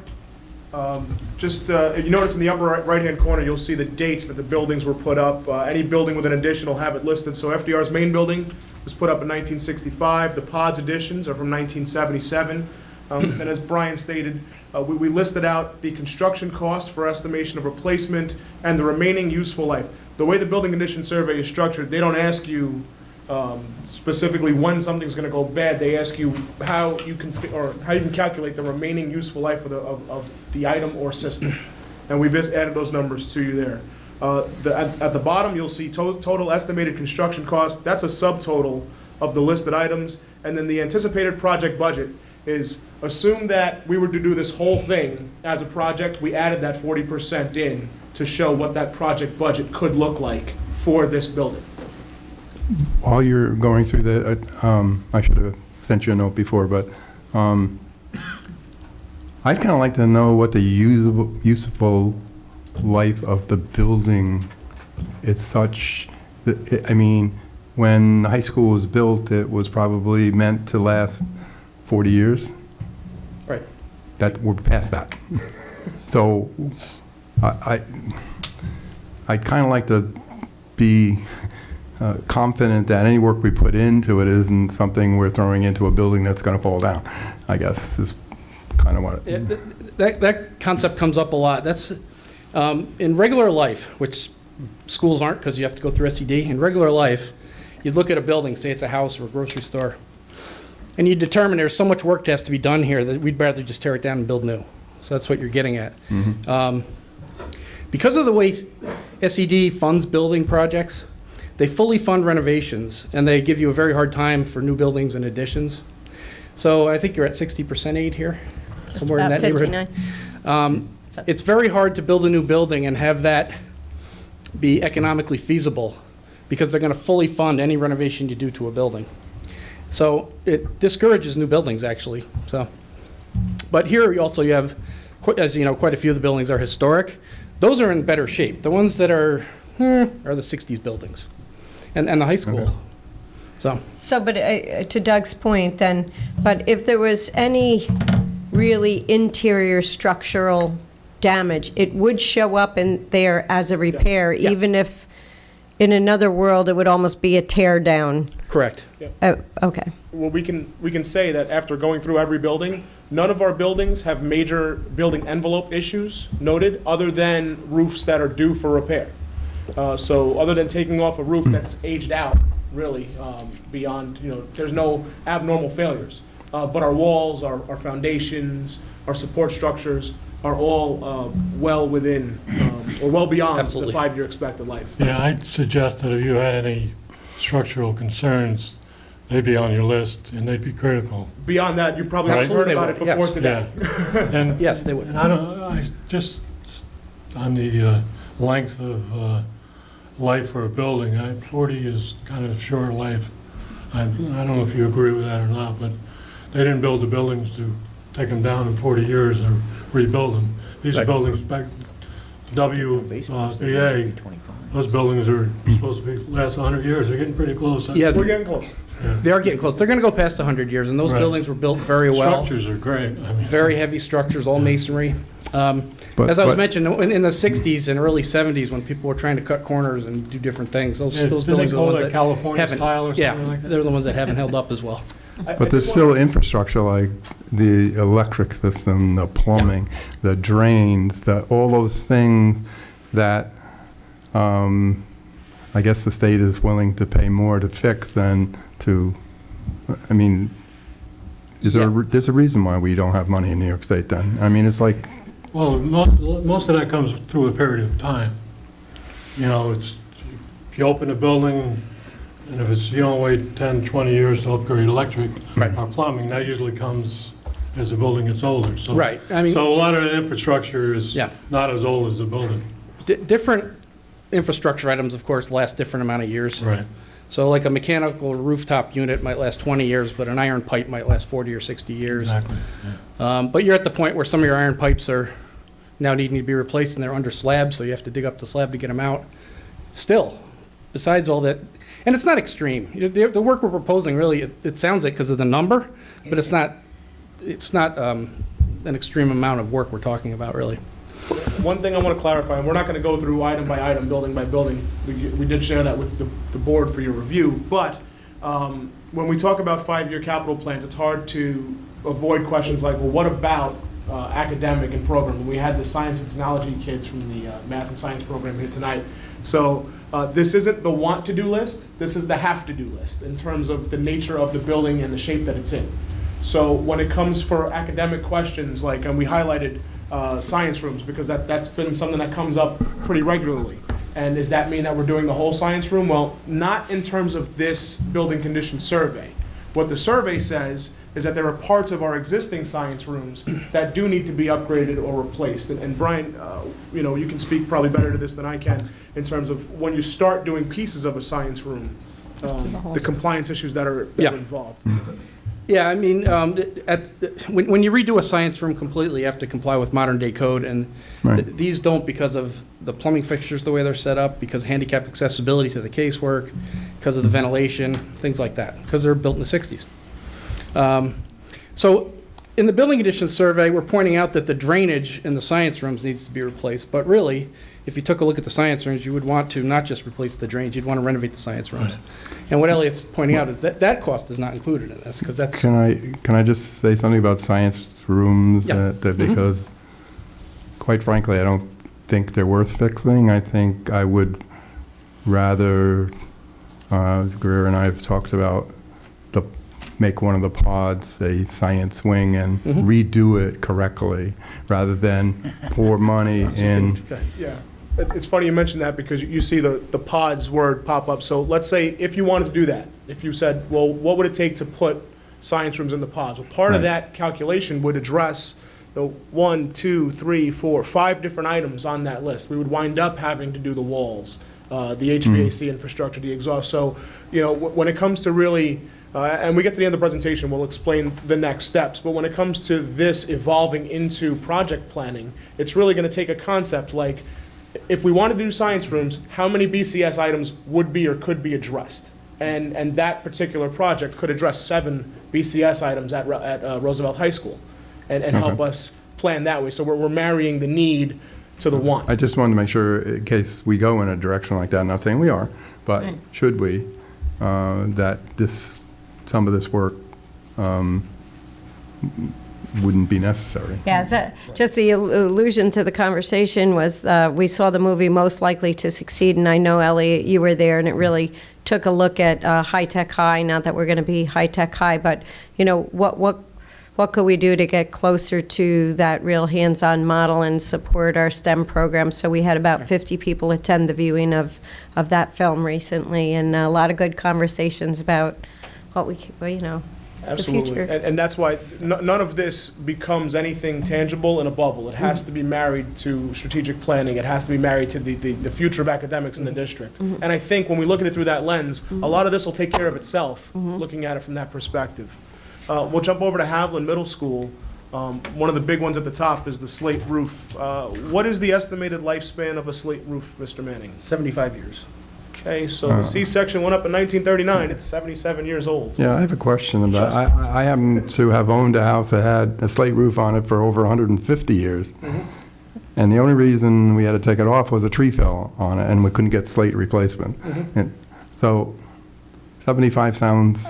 Speaker 11: If you notice in the upper right-hand corner, you'll see the dates that the buildings were put up. Any building with an addition will have it listed. So FDR's main building was put up in 1965. The pods additions are from 1977. And as Brian stated, we listed out the construction cost for estimation of replacement and the remaining useful life. The way the building condition survey is structured, they don't ask you specifically when something's going to go bad. They ask you how you can calculate the remaining useful life of the item or system, and we've just added those numbers to you there. At the bottom, you'll see total estimated construction cost. That's a subtotal of the listed items, and then the anticipated project budget is assume that we were to do this whole thing as a project. We added that 40% in to show what that project budget could look like for this building.
Speaker 1: While you're going through that, I should have sent you a note before, but I'd kind of like to know what the useful life of the building is such. I mean, when high school was built, it was probably meant to last 40 years.
Speaker 12: right.
Speaker 1: That we're past that. So I'd kind of like to be confident that any work we put into it isn't something we're throwing into a building that's going to fall down, I guess, is kind of what
Speaker 12: That concept comes up a lot. That's in regular life, which schools aren't because you have to go through SED. In regular life, you'd look at a building, say it's a house or a grocery store, and you determine there's so much work that has to be done here that we'd rather just tear it down and build new. So that's what you're getting at. Because of the way SED funds building projects, they fully fund renovations, and they give you a very hard time for new buildings and additions. So I think you're at 60% aid here,
Speaker 3: Just
Speaker 12: somewhere in
Speaker 3: about
Speaker 12: that neighborhood.
Speaker 3: 59.
Speaker 12: It's very hard to build a new building and have that be economically feasible because they're going to fully fund any renovation you do to a building. So it discourages new buildings, actually. So, but here you have, as you know, quite a few of the buildings are historic. Those are in better shape. The ones that are the 60s buildings and the high school.
Speaker 1: Okay.
Speaker 3: So, but to Doug's point then, but if there was any really interior structural damage, it would show up in there as a repair,
Speaker 12: Yes.
Speaker 3: even if in another world it would almost be a tear down.
Speaker 12: Correct.
Speaker 3: Okay.
Speaker 11: Well, we can say that after going through every building, none of our buildings have major building envelope issues noted, other than roofs that are due for repair. So other than taking off a roof that's aged out, really, beyond, there's no abnormal failures. But our walls, our foundations, our support structures are all well within, or well beyond
Speaker 12: Absolutely.
Speaker 11: the 5-year expected life.
Speaker 13: Yeah, I'd suggest that if you had any structural concerns, they'd be on your list and they'd be critical.
Speaker 11: Beyond that, you probably
Speaker 13: Right.
Speaker 11: heard about it
Speaker 12: Absolutely,
Speaker 11: before
Speaker 12: yes.
Speaker 11: today.
Speaker 13: Yeah. And,
Speaker 12: Yes, they would.
Speaker 13: and I just, on the length of life for a building, 40 is kind of short life. I don't know if you agree with that or not, but they didn't build the buildings to take them down in 40 years or rebuild them. These are buildings back, WBA, those buildings are supposed to last 100 years. They're getting pretty close.
Speaker 12: Yeah,
Speaker 11: We're getting close.
Speaker 12: they are getting close. They're going to go past 100 years, and those
Speaker 13: Right.
Speaker 12: buildings were built very well.
Speaker 13: Structures are great. I mean,
Speaker 12: Very heavy structures, all masonry.
Speaker 1: But-
Speaker 12: As I was
Speaker 1: but-
Speaker 12: mentioning, in the 60s and early 70s, when people were trying to cut corners and do different things, those
Speaker 13: didn't they
Speaker 12: buildings are the
Speaker 13: call
Speaker 12: ones
Speaker 13: that
Speaker 12: that
Speaker 13: California
Speaker 12: haven't.
Speaker 13: style or something like that?
Speaker 12: They're the ones that haven't held up as well.
Speaker 1: But there's still infrastructure like the electric system, the plumbing, the drains, all those things that I guess the state is willing to pay more to fix than to, I mean, there's a reason why we don't have money in New York State then. I mean, it's like,
Speaker 13: well, most of that comes through a period of time. It's, if you open a building, and if it's, you don't wait 10, 20 years to upgrade electric
Speaker 12: Right.
Speaker 13: or plumbing, that usually comes as the building gets older, so.
Speaker 12: Right, I mean-
Speaker 13: So a lot of the infrastructure is
Speaker 12: Yeah.
Speaker 13: not as old as the building.
Speaker 12: Different infrastructure items, of course, last different amount of years.
Speaker 13: Right.
Speaker 12: So like a mechanical rooftop unit might last 20 years, but an iron pipe might last 40 or 60 years.
Speaker 13: Exactly, yeah.
Speaker 12: But you're at the point where some of your iron pipes are now needing to be replaced, and they're under slab, so you have to dig up the slab to get them out. Still, besides all that, and it's not extreme. The work we're proposing, really, it sounds like because of the number, but it's not an extreme amount of work we're talking about, really.
Speaker 11: One thing I want to clarify, and we're not going to go through item by item, building by building. We did share that with the board for your review, but when we talk about 5-year capital plans, it's hard to avoid questions like, well, what about academic and program? And we had the science and technology kids from the math and science program here tonight. So this isn't the want to do list, this is the have to do list in terms of the nature of the building and the shape that it's in. So when it comes for academic questions, like, and we highlighted science rooms because that's been something that comes up pretty regularly. And does that mean that we're doing the whole science room? Well, not in terms of this building condition survey. What the survey says is that there are parts of our existing science rooms that do need to be upgraded or replaced. And Brian, you can speak probably better to this than I can in terms of when you start doing pieces of a science room, the compliance issues that are involved.
Speaker 12: Yeah, I mean, when you redo a science room completely, you have to comply with modern day code, and these don't because of the plumbing fixtures, the way they're set up, because of handicap accessibility to the casework, because of the ventilation, things like that, because they're built in the 60s. So in the building conditions survey, we're pointing out that the drainage in the science rooms needs to be replaced, but really, if you took a look at the science rooms, you would want to not just replace the drains, you'd want to renovate the science rooms. And what Elliot's pointing out is that cost is not included in this, because that's...
Speaker 1: Can I just say something about science rooms?
Speaker 12: Yeah.
Speaker 1: Because, quite frankly, I don't think they're worth fixing. I think I would rather, Greer and I have talked about make one of the pods a science wing and redo it correctly, rather than pour money in.
Speaker 11: Yeah, it's funny you mentioned that because you see the pods word pop up. So let's say if you wanted to do that, if you said, well, what would it take to put science rooms in the pods? Well, part of that calculation would address the 1, 2, 3, 4, 5 different items on that list. We would wind up having to do the walls, the HVAC infrastructure, the exhaust. So, when it comes to really, and we get to the end of the presentation, we'll explain the next steps. But when it comes to this evolving into project planning, it's really going to take a concept like, if we want to do science rooms, how many BCS items would be or could be addressed? And that particular project could address 7 BCS items at Roosevelt High School and help us plan that way. So we're marrying the need to the want.
Speaker 1: I just wanted to make sure, in case we go in a direction like that, and I'm not saying we are, but should we, that some of this work wouldn't be necessary.
Speaker 3: Yeah, so just the allusion to the conversation was, we saw the movie Most Likely to Succeed, and I know, Elliot, you were there, and it really took a look at high-tech high, not that we're going to be high-tech high, but, what could we do to get closer to that real hands-on model and support our STEM program? So we had about 50 people attend the viewing of that film recently, and a lot of good conversations about what
Speaker 11: Absolutely.
Speaker 3: the future.
Speaker 11: And that's why none of this becomes anything tangible in a bubble. It has to be married to strategic planning. It has to be married to the future of academics in the district. And I think when we look at it through that lens, a lot of this will take care of itself, looking at it from that perspective. We'll jump over to Haviland Middle School. One of the big ones at the top is the slate roof. What is the estimated lifespan of a slate roof, Mr. Manning?
Speaker 12: 75 years.
Speaker 11: Okay, so the C-section went up in 1939. It's 77 years old.
Speaker 1: Yeah, I have a question about, I happen to have owned a house that had a slate roof on it for over 150 years. And the only reason we had to take it off was a tree fell on it, and we couldn't get slate replacement. And so 75 sounds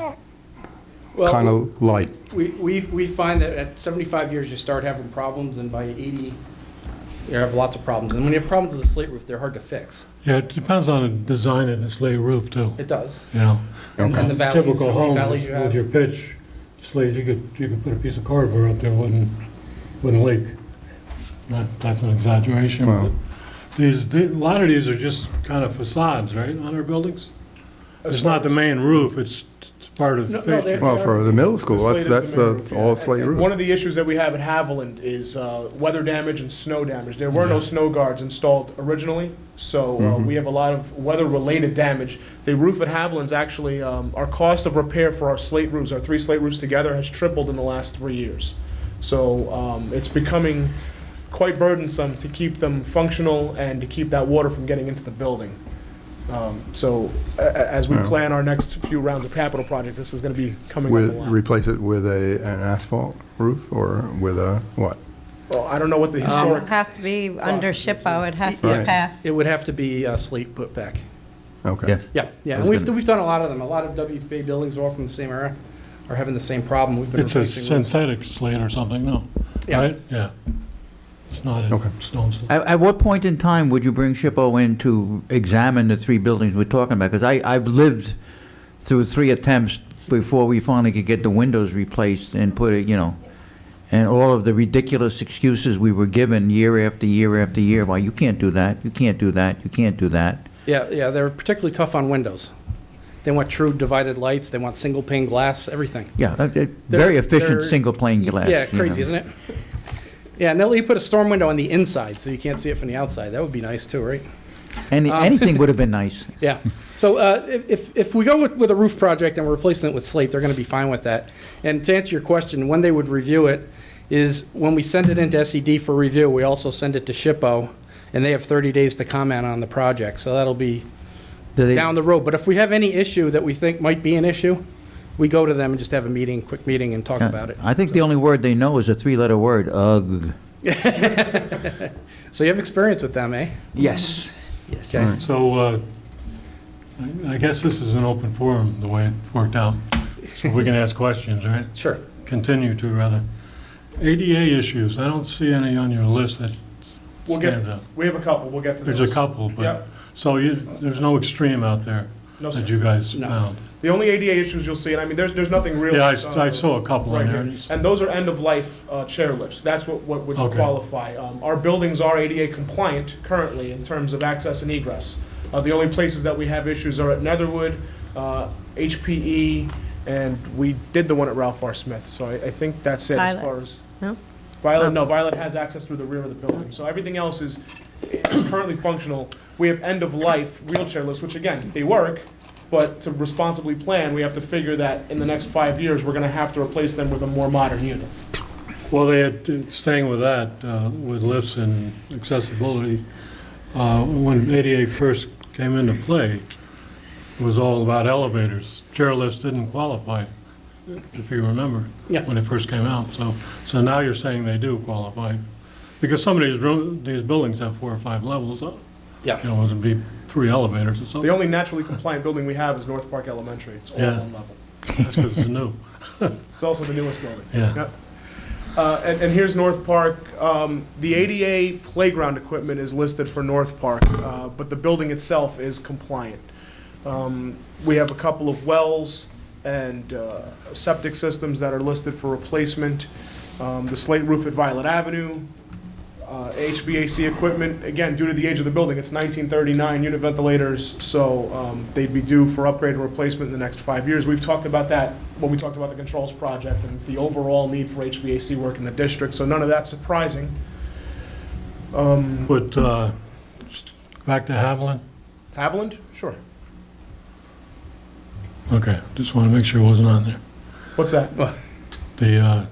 Speaker 1: kind of light.
Speaker 12: We find that at 75 years, you start having problems, and by 80, you have lots of problems. And when you have problems with a slate roof, they're hard to fix.
Speaker 13: Yeah, it depends on the design of the slate roof, too.
Speaker 12: It does.
Speaker 13: And
Speaker 12: the valleys,
Speaker 13: typical home
Speaker 12: valleys you have.
Speaker 13: with your pitch slate, you could put a piece of cardboard up there, wouldn't leak. That's an exaggeration,
Speaker 1: Wow.
Speaker 13: but a lot of these are just kind of facades, right, on our buildings? It's not the main roof, it's part of
Speaker 12: No,
Speaker 13: Face
Speaker 12: they-
Speaker 13: Shop.
Speaker 1: Well, for the middle school,
Speaker 11: The slate is
Speaker 1: that's
Speaker 11: the main roof,
Speaker 1: all
Speaker 11: yeah.
Speaker 1: slate
Speaker 11: And
Speaker 1: roof.
Speaker 11: one of the issues that we have at Haviland is weather damage and snow damage. There were no
Speaker 13: Yeah.
Speaker 11: snow guards installed originally, so we have a lot of weather-related damage. The roof at Haviland's actually, our cost of repair for our slate roofs, our 3 slate roofs together, has tripled in the last 3 years. So it's becoming quite burdensome to keep them functional and to keep that water from getting into the building. As we
Speaker 1: Yeah.
Speaker 11: plan our next few rounds of capital projects, this is going to be coming up a lot.
Speaker 1: Replace it with an asphalt roof or with a what?
Speaker 11: Well, I don't know what the historic.
Speaker 3: It has to be under SHPO, it has to
Speaker 1: Right.
Speaker 3: pass.
Speaker 12: It would have to be slate put back.
Speaker 1: Okay.
Speaker 14: Yeah.
Speaker 12: Yeah, yeah,
Speaker 14: I
Speaker 12: and
Speaker 14: was
Speaker 12: we've done a lot of them. A lot of WFA buildings are all from the same era, are having the same problem. We've been
Speaker 13: It's a
Speaker 12: replacing roofs.
Speaker 13: synthetic slate or something, no?
Speaker 12: Yeah.
Speaker 13: Right? Yeah. It's not a
Speaker 1: Okay.
Speaker 13: stone slate.
Speaker 14: At what point in time would you bring SHPO in to examine the 3 buildings we're talking about? Because I've lived through 3 attempts before we finally could get the windows replaced and put it, and all of the ridiculous excuses we were given year after year after year. Why, you can't do that, you can't do that, you can't do that.
Speaker 12: Yeah, they're particularly tough on windows. They want true divided lights, they want single pane glass, everything.
Speaker 14: Yeah,
Speaker 12: They're-
Speaker 14: very efficient
Speaker 12: they're-
Speaker 14: single pane glass.
Speaker 12: Yeah, crazy, isn't it? Yeah, and they'll let you put a storm window on the inside, so you can't see it from the outside. That would be nice too, right?
Speaker 14: Anything would have been nice.
Speaker 12: Yeah. So if we go with a roof project and we're replacing it with slate, they're going to be fine with that. And to answer your question, when they would review it is when we send it into SED for review, we also send it to SHPO, and they have 30 days to comment on the project. So that'll be down the road. But if we have any issue that we think might be an issue, we go to them and just have a quick meeting and talk about it.
Speaker 14: I think the only word they know is a 3-letter word, ugh.
Speaker 12: So you have experience with them, eh?
Speaker 14: Yes.
Speaker 12: Yes.
Speaker 14: Okay.
Speaker 13: So I guess this is an open forum, the way it worked out. So we can ask questions, right?
Speaker 12: Sure.
Speaker 13: Continue to, rather. ADA issues, I don't see any on your list that stands out.
Speaker 11: We have a couple, we'll get to those.
Speaker 13: There's a couple, but,
Speaker 11: Yep.
Speaker 13: so there's no extreme out there
Speaker 11: No, sir.
Speaker 13: that you guys
Speaker 12: No.
Speaker 13: found?
Speaker 11: The only ADA issues you'll see, and I mean, there's nothing real.
Speaker 13: Yeah, I saw a couple
Speaker 11: right
Speaker 13: in there.
Speaker 11: here. And those are end-of-life chair lifts. That's what would
Speaker 13: Okay.
Speaker 11: qualify. Our buildings are ADA compliant currently in terms of access and egress. The only places that we have issues are at Netherwood, HPE, and we did the one at Ralph R. Smith. So I think that's it as
Speaker 3: Violet.
Speaker 11: far as.
Speaker 3: No?
Speaker 11: Violet has access through the rear of the building. So everything else is currently functional. We have end-of-life wheelchair lifts, which again, they work, but to responsibly plan, we have to figure that in the next 5 years, we're gonna have to replace them with a more modern unit.
Speaker 13: Well, they had, staying with that, with lifts and accessibility, when ADA first came into play, it was all about elevators. Chairlifts didn't qualify, if you remember,
Speaker 12: Yeah.
Speaker 13: when it first came out. So now you're saying they do qualify. Because some of these buildings have 4 or 5 levels.
Speaker 12: Yeah.
Speaker 13: It would be 3 elevators or
Speaker 11: The
Speaker 13: something.
Speaker 11: only naturally compliant building we have is North Park Elementary. It's all
Speaker 13: Yeah.
Speaker 11: one level.
Speaker 13: That's because it's new.
Speaker 11: It's also the newest building.
Speaker 13: Yeah.
Speaker 11: Yep. And here's North Park. The ADA playground equipment is listed for North Park, but the building itself is compliant. We have a couple of wells and septic systems that are listed for replacement. The slate roof at Violet Avenue, HVAC equipment, again, due to the age of the building, it's 1939 unit ventilators, so they'd be due for upgrade and replacement in the next 5 years. We've talked about that when we talked about the controls project and the overall need for HVAC work in the district, so none of that's surprising.
Speaker 13: But back to Haviland?
Speaker 11: Haviland? Sure.
Speaker 13: Okay, just want to make sure it wasn't on there.
Speaker 11: What's that?
Speaker 13: The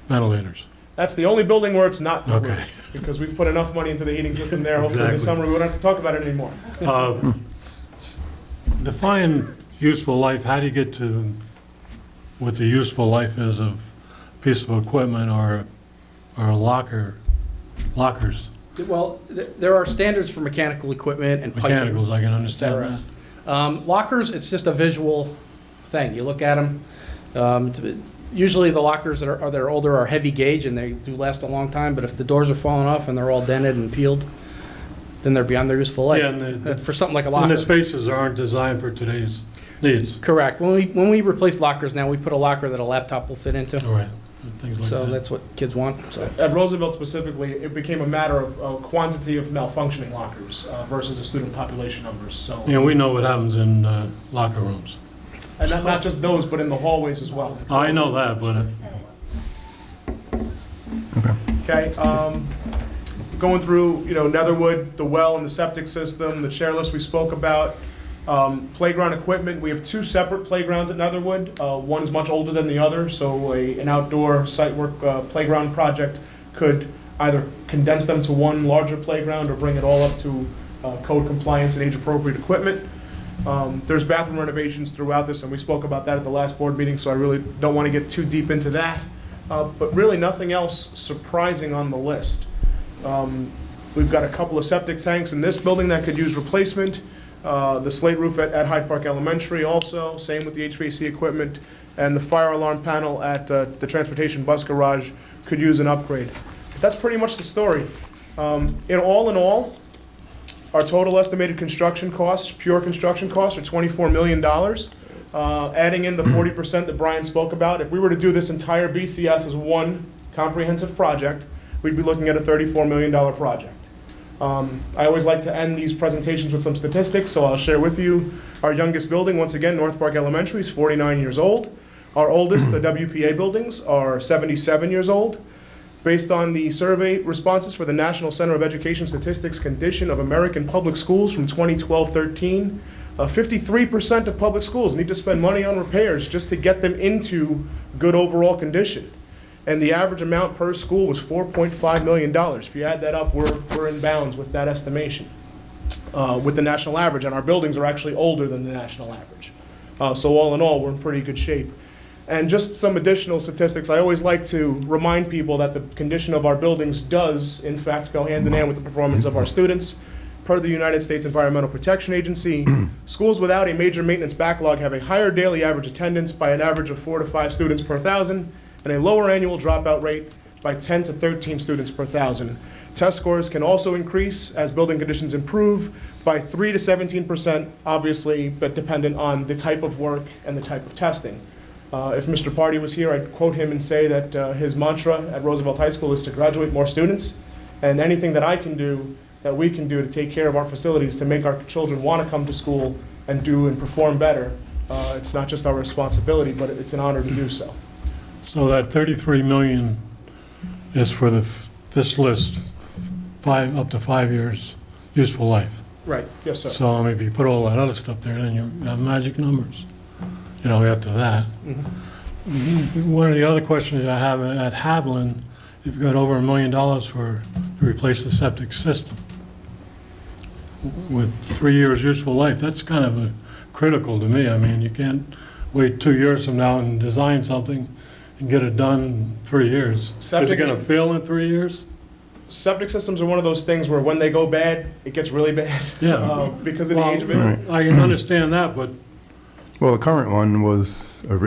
Speaker 13: ventilators.
Speaker 11: That's the only building where it's not included,
Speaker 13: Okay.
Speaker 11: because we've put enough money into the heating system there. Hopefully this
Speaker 13: Exactly.
Speaker 11: summer we won't have to talk about it anymore.
Speaker 13: Define useful life, how do you get to what the useful life is of a piece of equipment or lockers?
Speaker 12: Well, there are standards for mechanical equipment and piping.
Speaker 13: Mechanicals, I can
Speaker 12: et
Speaker 13: understand
Speaker 12: cetera.
Speaker 13: that.
Speaker 12: Lockers, it's just a visual thing. You look at them. Usually the lockers that are older are heavy gauge and they do last a long time, but if the doors are falling off and they're all dented and peeled, then they're beyond their useful life.
Speaker 13: Yeah, and
Speaker 12: For something like a
Speaker 13: And
Speaker 12: locker.
Speaker 13: the spaces aren't designed for today's needs.
Speaker 12: Correct. When we replace lockers now, we put a locker that a laptop will fit into.
Speaker 13: All right, things like
Speaker 12: So
Speaker 13: that.
Speaker 12: that's what kids want, so.
Speaker 11: At Roosevelt specifically, it became a matter of quantity of malfunctioning lockers versus the student population numbers, so.
Speaker 13: You know, we know what happens in locker rooms.
Speaker 11: And not just those, but in the hallways as well.
Speaker 13: I know that, but
Speaker 11: Okay, going through, Netherwood, the well and the septic system, the chairlifts we spoke about, playground equipment. We have two separate playgrounds at Netherwood. One is much older than the other, so an outdoor site work playground project could either condense them to one larger playground or bring it all up to code compliance and age-appropriate equipment. There's bathroom renovations throughout this, and we spoke about that at the last board meeting, so I really don't want to get too deep into that. But really nothing else surprising on the list. We've got a couple of septic tanks in this building that could use replacement. The slate roof at Hyde Park Elementary also, same with the HVAC equipment. And the fire alarm panel at the transportation bus garage could use an upgrade. But that's pretty much the story. In all, our total estimated construction costs, pure construction costs, are $24 million. Adding in the 40% that Brian spoke about, if we were to do this entire BCS as one comprehensive project, we'd be looking at a $34 million project. I always like to end these presentations with some statistics, so I'll share with you. Our youngest building, once again, North Park Elementary, is 49 years old. Our oldest, the WPA buildings, are 77 years old. Based on the survey responses for the National Center of Education Statistics Condition of American Public Schools from 2012-13, 53% of public schools need to spend money on repairs just to get them into good overall condition. And the average amount per school was $4.5 million. If you add that up, we're in bounds with that estimation, with the national average. And our buildings are actually older than the national average. So all in all, we're in pretty good shape. And just some additional statistics, I always like to remind people that the condition of our buildings does, in fact, go hand in hand with the performance of our students. Per the United States Environmental Protection Agency, schools without a major maintenance backlog have a higher daily average attendance by an average of 4 to 5 students per 1,000, and a lower annual dropout rate by 10 to 13 students per 1,000. Test scores can also increase as building conditions improve by 3 to 17%, obviously, but dependent on the type of work and the type of testing. If Mr. Party was here, I'd quote him and say that his mantra at Roosevelt High School is to graduate more students, and anything that I can do, that we can do to take care of our facilities, to make our children want to come to school and do and perform better, it's not just our responsibility, but it's an honor to do so.
Speaker 13: so that 33 million is for this list, up to 5 years useful life.
Speaker 11: Right, yes, sir.
Speaker 13: So I mean, if you put all that other stuff there, then you have magic numbers. After that. One of the other questions I have at Haviland, you've got over $1 million to replace the septic system with 3 years useful life. That's kind of critical to me. I mean, you can't wait 2 years from now and design something and get it done in 3 years. Is it going to fail in 3 years?
Speaker 11: Septic systems are one of those things where when they go bad, it gets really bad.
Speaker 13: Yeah.
Speaker 11: Because of the age of it.
Speaker 13: Right. I can understand that, but
Speaker 1: Well, the current one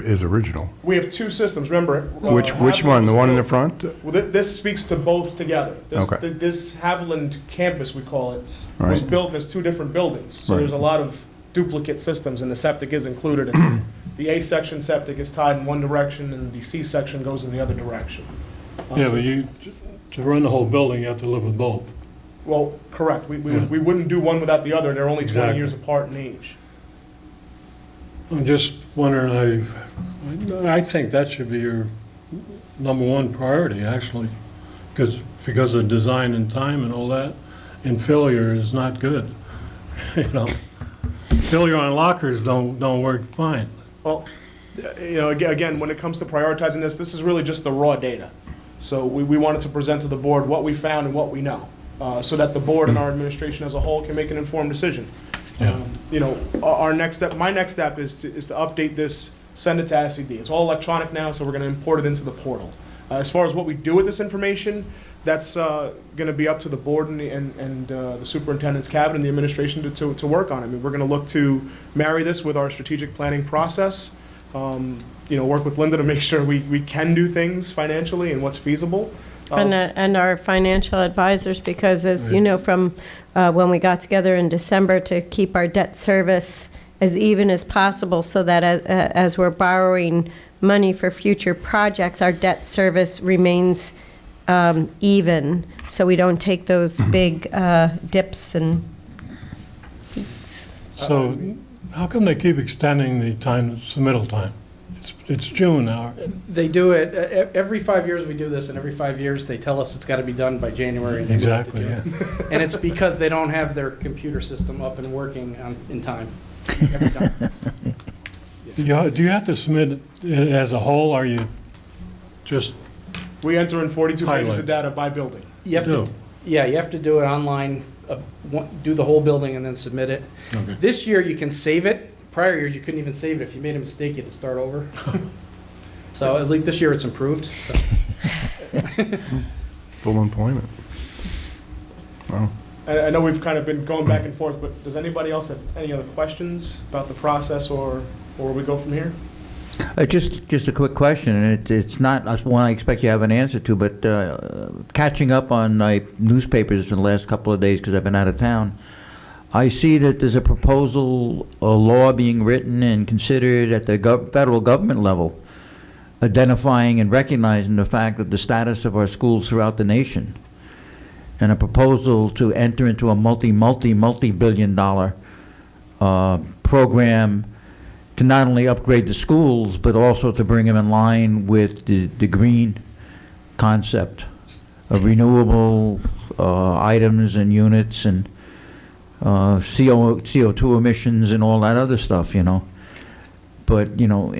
Speaker 1: is original.
Speaker 11: We have two systems, remember.
Speaker 1: Which one? The one in the front?
Speaker 11: Well, this speaks to both together.
Speaker 1: Okay.
Speaker 11: This Haviland campus, we call it, was
Speaker 1: Right.
Speaker 11: built as two different buildings. So
Speaker 1: Right.
Speaker 11: there's a lot of duplicate systems, and the septic is included. And the A section septic is tied in one direction, and the C section goes in the other direction.
Speaker 13: yeah, but to run the whole building, you have to live with both.
Speaker 11: Well, correct. We
Speaker 13: Yeah.
Speaker 11: wouldn't do one without the other, and they're only 20
Speaker 13: Exactly.
Speaker 11: years apart in age.
Speaker 13: I'm just wondering, I think that should be your number one priority, actually, because of design and time and all that, and failure is not good. Failure on lockers don't work fine.
Speaker 11: Well, again, when it comes to prioritizing this is really just the raw data. So we wanted to present to the board what we found and what we know, so that the board and our administration as a whole can make an informed decision.
Speaker 13: Yeah.
Speaker 11: Our next step, my next step is to update this, send it to SED. It's all electronic now, so we're going to import it into the portal. As far as what we do with this information, that's going to be up to the board and the superintendent's cabinet and the administration to work on it. I mean, we're going to look to marry this with our strategic planning process. Work with Linda to make sure we can do things financially and what's feasible.
Speaker 3: And our financial advisors, because as you know, from when we got together in December to keep our debt service as even as possible, so that as we're borrowing money for future projects, our debt service remains even, so we don't take those big dips and peaks.
Speaker 13: So How come they keep extending the time, submittal time? It's June now.
Speaker 12: They do it, every 5 years we do this, and every 5 years they tell us it's got to be done by January. And they move it to
Speaker 13: Exactly,
Speaker 12: June.
Speaker 13: yeah.
Speaker 12: And it's because they don't have their computer system up and working in time. Every time.
Speaker 13: Do you have to submit it as a whole, or are you just,
Speaker 11: We enter in 42 pages
Speaker 13: Highlights.
Speaker 11: of data by building.
Speaker 12: You have to, yeah, you have to do it online, do the whole building and then submit it.
Speaker 13: okay.
Speaker 12: This year you can save it. Prior years you couldn't even save it. If you made a mistake, you had to start over. So at least this year it's improved.
Speaker 1: Full employment. Wow.
Speaker 11: I know we've kind of been going back and forth, but does anybody else have any other questions about the process or where we go from here?
Speaker 14: Just a quick question, and it's not one I expect you have an answer to, but catching up on my newspapers in the last couple of days because I've been out of town, I see that there's a proposal, a law being written and considered at the federal government level, identifying and recognizing the fact that the status of our schools throughout the nation, and a proposal to enter into a multi-billion-dollar program to not only upgrade the schools, but also to bring them in line with the green concept of renewable items and units and CO2 emissions and all that other stuff, you know. But, you know,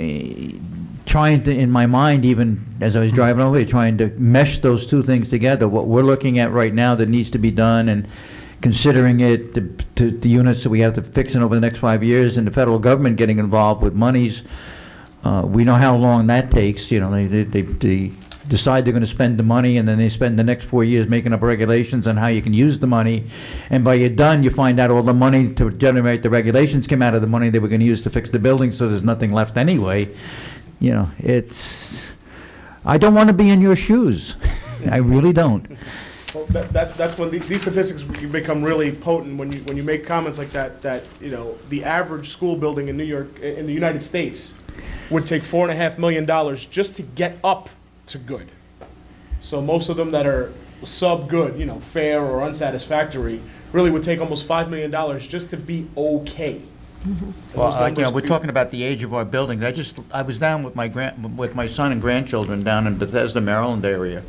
Speaker 14: trying to, in my mind, even as I was driving over here, trying to mesh those two things together, what we're looking at right now that needs to be done, and considering it, the units that we have to fix in over the next 5 years, and the federal government getting involved with monies, we know how long that takes. You know, they decide they're going to spend the money, and then they spend the next 4 years making up regulations on how you can use the money, and by you're done, you find out all the money to generate the regulations came out of the money they were going to use to fix the building, so there's nothing left anyway. You know, I don't want to be in your shoes. I really don't.
Speaker 11: Well, that's when these statistics become really potent when you make comments like that, you know, the average school building in New York, in the United States, would take $4.5 million just to get up to good. So most of them that are sub-good, you know, fair or unsatisfactory, really would take almost $5 million just to be okay.
Speaker 14: Well, you know, we're talking about the age of our buildings. I was down with my son and grandchildren down in Bethesda, Maryland area,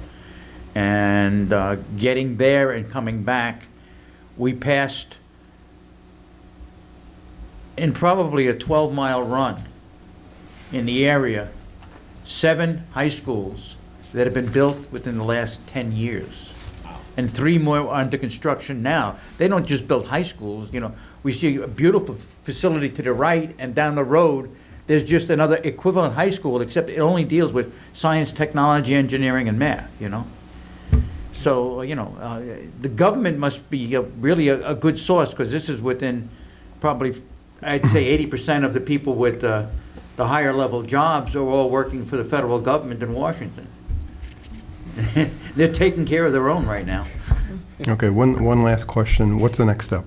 Speaker 14: and getting there and coming back, we passed in probably a 12-mile run in the area 7 high schools that have been built within the last 10 years. And 3 more are under construction now. They don't just build high schools, you know. We see a beautiful facility to the right, and down the road, there's just another equivalent high school, except it only deals with science, technology, engineering, and math, you know. So, you know, the government must be really a good source, because this is within probably, I'd say 80% of the people with the higher level jobs are all working for the federal government in Washington. They're taking care of their own right now.
Speaker 1: Okay, one last question. What's the next step?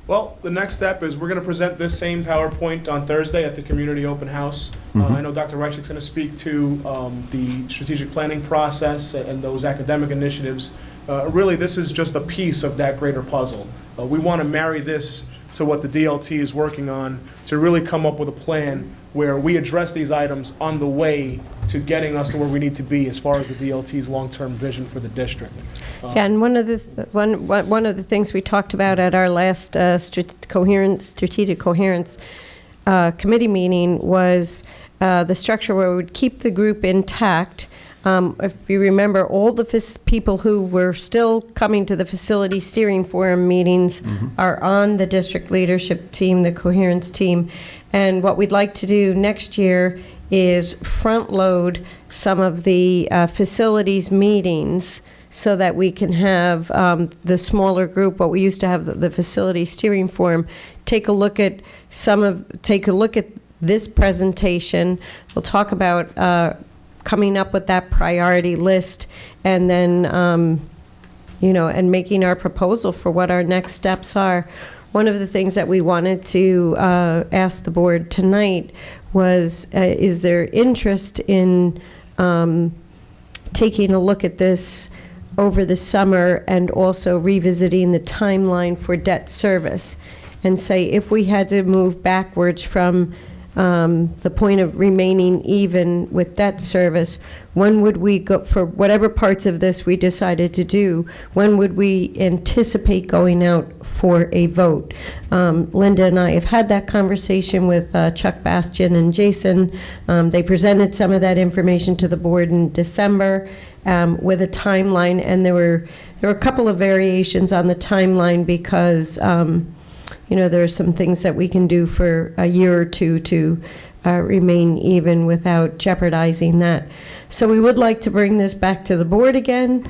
Speaker 11: Well, the next step is we're going to present this same PowerPoint on Thursday at the community open house. I know Dr. Reich's going to speak to the strategic planning process and those academic initiatives. Really, this is just a piece of that greater puzzle. We want to marry this to what the DLT is working on to really come up with a plan where we address these items on the way to getting us to where we need to be as far as the DLT's long-term vision for the district.
Speaker 3: Yeah, and one of the things we talked about at our last strategic coherence committee meeting was the structure where we would keep the group intact. If you remember, all the people who were still coming to the facility steering forum meetings are on the district leadership team, the coherence team. And what we'd like to do next year is front load some of the facilities meetings so that we can have the smaller group, what we used to have the facility steering forum, take a look at this presentation. We'll talk about coming up with that priority list, and then you know, and making our proposal for what our next steps are. One of the things that we wanted to ask the board tonight was, is there interest in taking a look at this over the summer and also revisiting the timeline for debt service? and say, if we had to move backwards from the point of remaining even with debt service, when would we go, for whatever parts of this we decided to do, when would we anticipate going out for a vote? Linda and I have had that conversation with Chuck Bastian and Jason. They presented some of that information to the board in December with a timeline, and there were a couple of variations on the timeline because there are some things that we can do for a year or two to remain even without jeopardizing that. So we would like to bring this back to the board again,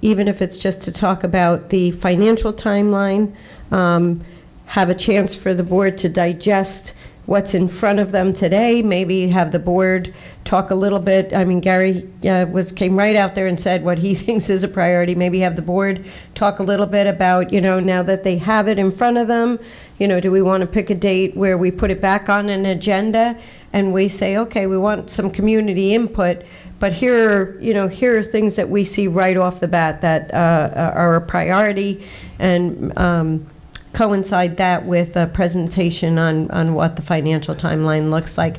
Speaker 3: even if it's just to talk about the financial timeline, have a chance for the board to digest what's in front of them today, maybe have the board talk a little bit. I mean, Gary came right out there and said what he thinks is a priority. Maybe have the board talk a little bit about, now that they have it in front of them, do we want to pick a date where we put it back on an agenda and we say, okay, we want some community input, but here are things that we see right off the bat that are a priority, and coincide that with a presentation on what the financial timeline looks like.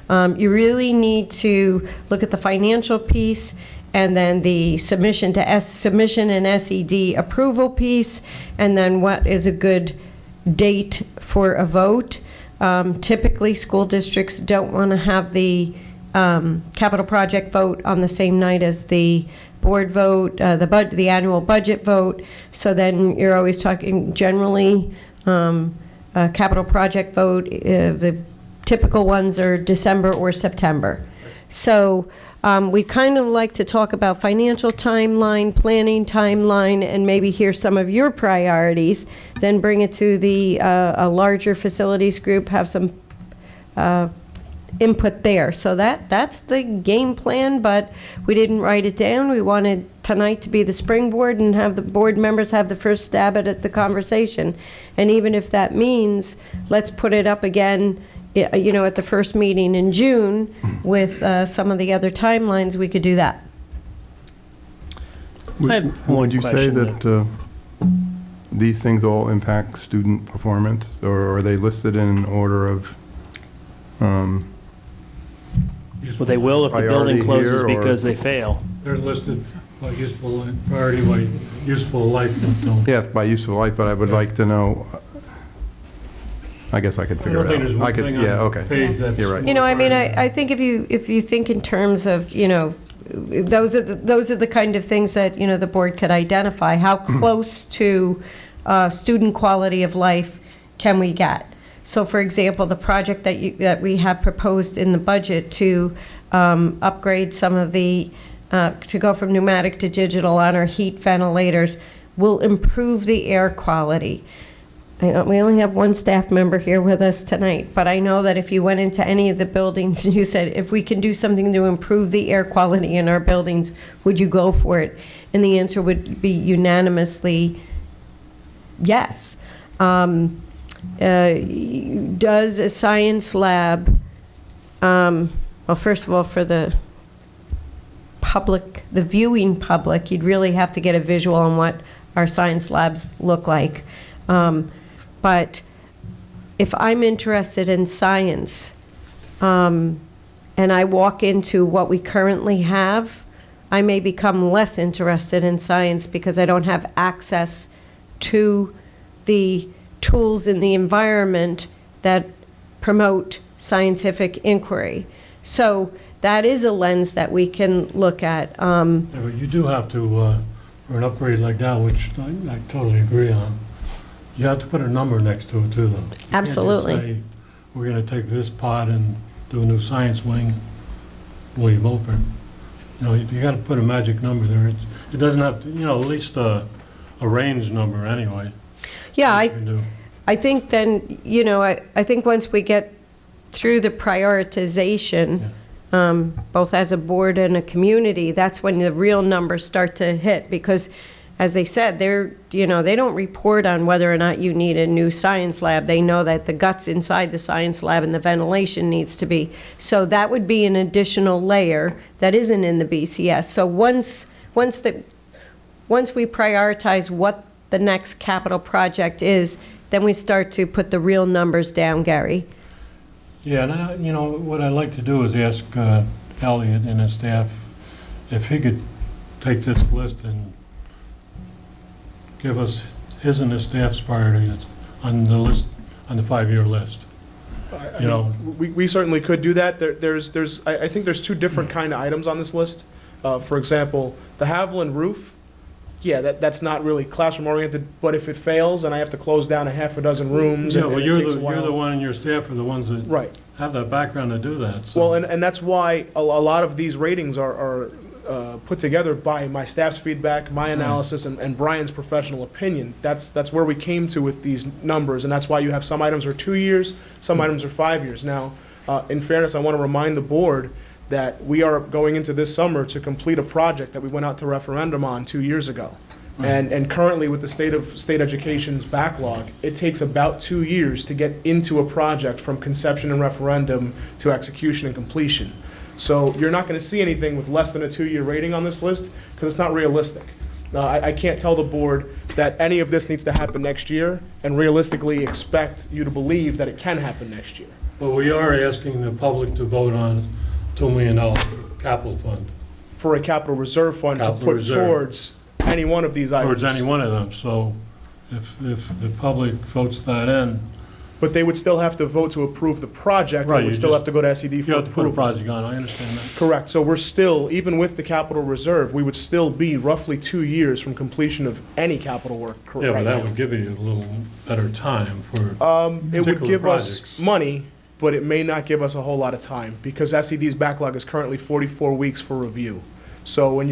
Speaker 3: You really need to look at the financial piece and then the submission and SED approval piece, and then what is a good date for a vote. Typically, school districts don't want to have the capital project vote on the same night as the board vote, the annual budget vote. So then you're always talking generally a capital project vote. The typical ones are December or September. So we kind of like to talk about financial timeline, planning timeline, and maybe hear some of your priorities, then bring it to the a larger facilities group, have some input there. So that's the game plan, but we didn't write it down. We wanted tonight to be the springboard and have the board members have the first stab at the conversation. And even if that means, let's put it up again, at the first meeting in June with some of the other timelines, we could do that.
Speaker 2: I have one
Speaker 1: Would you say
Speaker 2: question.
Speaker 1: that these things all impact student performance, or are they listed in order of
Speaker 2: Well, they will if the building
Speaker 1: priority
Speaker 2: closes
Speaker 1: here, or-
Speaker 2: because they fail.
Speaker 13: They're listed by priority by useful life, but don't.
Speaker 1: Yes, by useful life, but I would like to know, I guess I could
Speaker 13: I
Speaker 1: figure
Speaker 13: don't think
Speaker 1: it
Speaker 13: there's
Speaker 1: out.
Speaker 13: one
Speaker 1: I could,
Speaker 13: thing
Speaker 1: yeah,
Speaker 13: on the
Speaker 1: okay.
Speaker 13: page that's.
Speaker 1: You're right.
Speaker 3: I think if you think in terms of, those are the kind of things that, the board could identify. How close to student quality of life can we get? So, for example, the project that we have proposed in the budget to upgrade some of the, to go from pneumatic to digital on our heat ventilators will improve the air quality. We only have one staff member here with us tonight, but I know that if you went into any of the buildings and you said, if we can do something to improve the air quality in our buildings, would you go for it? And the answer would be unanimously yes. Does a science lab, well, first of all, for the public, the viewing public, you'd really have to get a visual on what our science labs look like. But if I'm interested in science, and I walk into what we currently have, I may become less interested in science because I don't have access to the tools in the environment that promote scientific inquiry. So that is a lens that we can look at.
Speaker 13: Yeah, but you do have to, for an upgrade like that, which I totally agree on, you have to put a number next to it too, though. You can't just
Speaker 3: Absolutely.
Speaker 13: say, we're gonna take this pot and do a new science wing, will you vote for it? You gotta put a magic number there. It doesn't have to, at least a range number anyway.
Speaker 3: Yeah,
Speaker 13: You can do.
Speaker 3: I think then, I think once we get through the prioritization, both as a board and a community, that's when the real numbers start to hit. Because, as they said, they don't report on whether or not you need a new science lab. They know that the guts inside the science lab and the ventilation needs to be. So that would be an additional layer that isn't in the BCS. So once we prioritize what the next capital project is, then we start to put the real numbers down, Gary.
Speaker 13: Yeah, and what I'd like to do is ask Elliot and his staff if he could take this list and give us his and his staff's priorities on the list, on the 5-year list.
Speaker 11: We certainly could do that. I think there's two different kind of items on this list. For example, the Haviland roof, yeah, that's not really classroom oriented, but if it fails and I have to close down a half a dozen rooms,
Speaker 13: Yeah,
Speaker 11: and
Speaker 13: well,
Speaker 11: it
Speaker 13: you're
Speaker 11: takes a
Speaker 13: the
Speaker 11: while.
Speaker 13: one and your staff are the ones that
Speaker 11: Right.
Speaker 13: have that background to do that. So.
Speaker 11: Well, and that's why a lot of these ratings are put together by my staff's feedback, my analysis, and Brian's professional opinion. That's where we came to with these numbers, and that's why you have some items are 2 years, some items are 5 years. Now, in fairness, I want to remind the board that we are going into this summer to complete a project that we went out to referendum on 2 years ago. And currently, with the state education's backlog, it takes about 2 years to get into a project from conception and referendum to execution and completion. So you're not going to see anything with less than a 2-year rating on this list because it's not realistic. I can't tell the board that any of this needs to happen next year and realistically expect you to believe that it can happen next year.
Speaker 13: But we are asking the public to vote on $2 million capital fund.
Speaker 11: For a capital reserve fund to put towards any one of these items.
Speaker 13: Towards any one of them. So if the public votes that in.
Speaker 11: But they would still have to vote to approve the project.
Speaker 13: Right,
Speaker 11: They would still have to go to SED for
Speaker 13: You have to put a
Speaker 11: approval.
Speaker 13: project on, I understand that.
Speaker 11: Correct. So we're still, even with the capital reserve, we would still be roughly 2 years from completion of any capital work
Speaker 13: Yeah,
Speaker 11: right
Speaker 13: but that
Speaker 11: now.
Speaker 13: would give you a little better time for
Speaker 11: It would
Speaker 13: particular
Speaker 11: give
Speaker 13: projects.
Speaker 11: us money, but it may not give us a whole lot of time because SED's backlog is currently 44 weeks for review. So when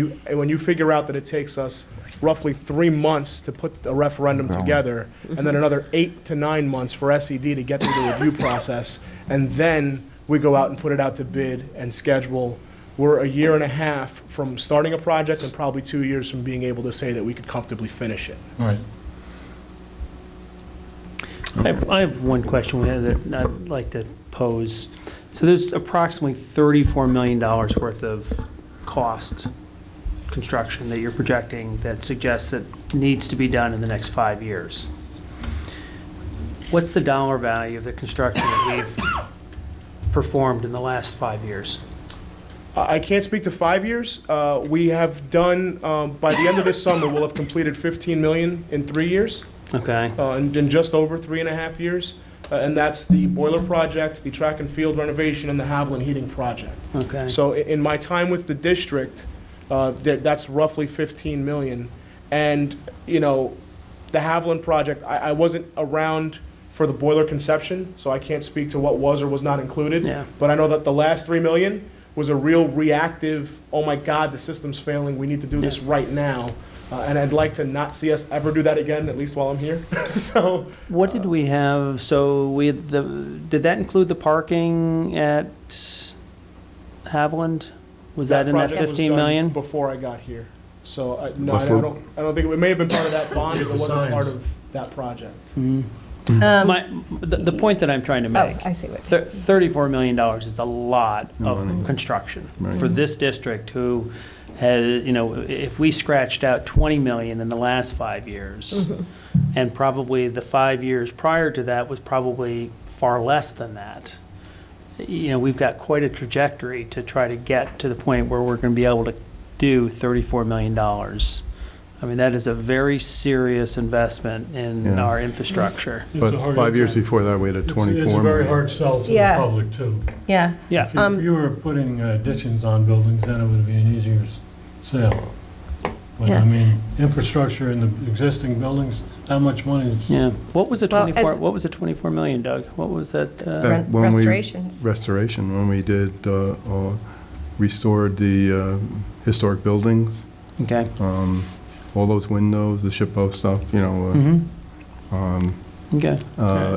Speaker 11: you figure out that it takes us roughly 3 months to put a referendum together, and then another 8 to 9 months for SED to get through the review process, and then we go out and put it out to bid and schedule, we're a year and a half from starting a project and probably 2 years from being able to say that we could comfortably finish it.
Speaker 13: Right.
Speaker 2: I have one question that I'd like to pose. So there's approximately $34 million worth of cost construction that you're projecting that suggests that needs to be done in the next 5 years. What's the dollar value of the construction that we've performed in the last 5 years?
Speaker 11: I can't speak to 5 years. We have done, by the end of this summer, we'll have completed 15 million in 3 years.
Speaker 2: Okay.
Speaker 11: In just over 3.5 years. And that's the boiler project, the track and field renovation, and the Haviland heating project.
Speaker 2: Okay.
Speaker 11: So in my time with the district, that's roughly 15 million. And, the Haviland project, I wasn't around for the boiler conception, so I can't speak to what was or was not included.
Speaker 2: Yeah.
Speaker 11: But I know that the last 3 million was a real reactive, oh my God, the system's failing, we need to do this right now. And I'd like to not see us ever do that again, at least while I'm here. So,
Speaker 2: What did we have? So did that include the parking at Haviland? Was that in that
Speaker 11: project was
Speaker 2: 15
Speaker 11: done
Speaker 2: million?
Speaker 11: before I got here. So, no, I
Speaker 1: Before-
Speaker 11: don't think, it may have been part of that bond, but it wasn't part of that project.
Speaker 2: The point that I'm trying to make.
Speaker 3: I see what.
Speaker 2: $34 million is a lot of
Speaker 1: Money.
Speaker 2: construction
Speaker 1: Right.
Speaker 2: for this district who has, if we scratched out 20 million in the last 5 years, and probably the 5 years prior to that was probably far less than that, we've got quite a trajectory to try to get to the point where we're going to be able to do $34 million. I mean, that is a very serious investment in
Speaker 1: Yeah.
Speaker 2: our infrastructure.
Speaker 13: It's
Speaker 1: But
Speaker 13: a hard-
Speaker 1: 5 years before that, we had a 24
Speaker 13: It's a very
Speaker 1: million.
Speaker 13: hard sell to the
Speaker 3: Yeah.
Speaker 13: public, too.
Speaker 3: Yeah.
Speaker 2: Yeah.
Speaker 13: If you were putting additions on buildings, then it would be an easier sale. But,
Speaker 3: Yeah.
Speaker 13: I mean, infrastructure in the existing buildings, how much money is...
Speaker 2: Yeah. What was the
Speaker 3: Well,
Speaker 2: 24,
Speaker 3: as-
Speaker 2: what was the 24 million, Doug? What was that?
Speaker 1: Back when we-
Speaker 3: Restorations.
Speaker 1: Restoration, when we did, restored the historic buildings,
Speaker 2: Okay.
Speaker 1: all those windows, the SHPO stuff,
Speaker 2: Okay.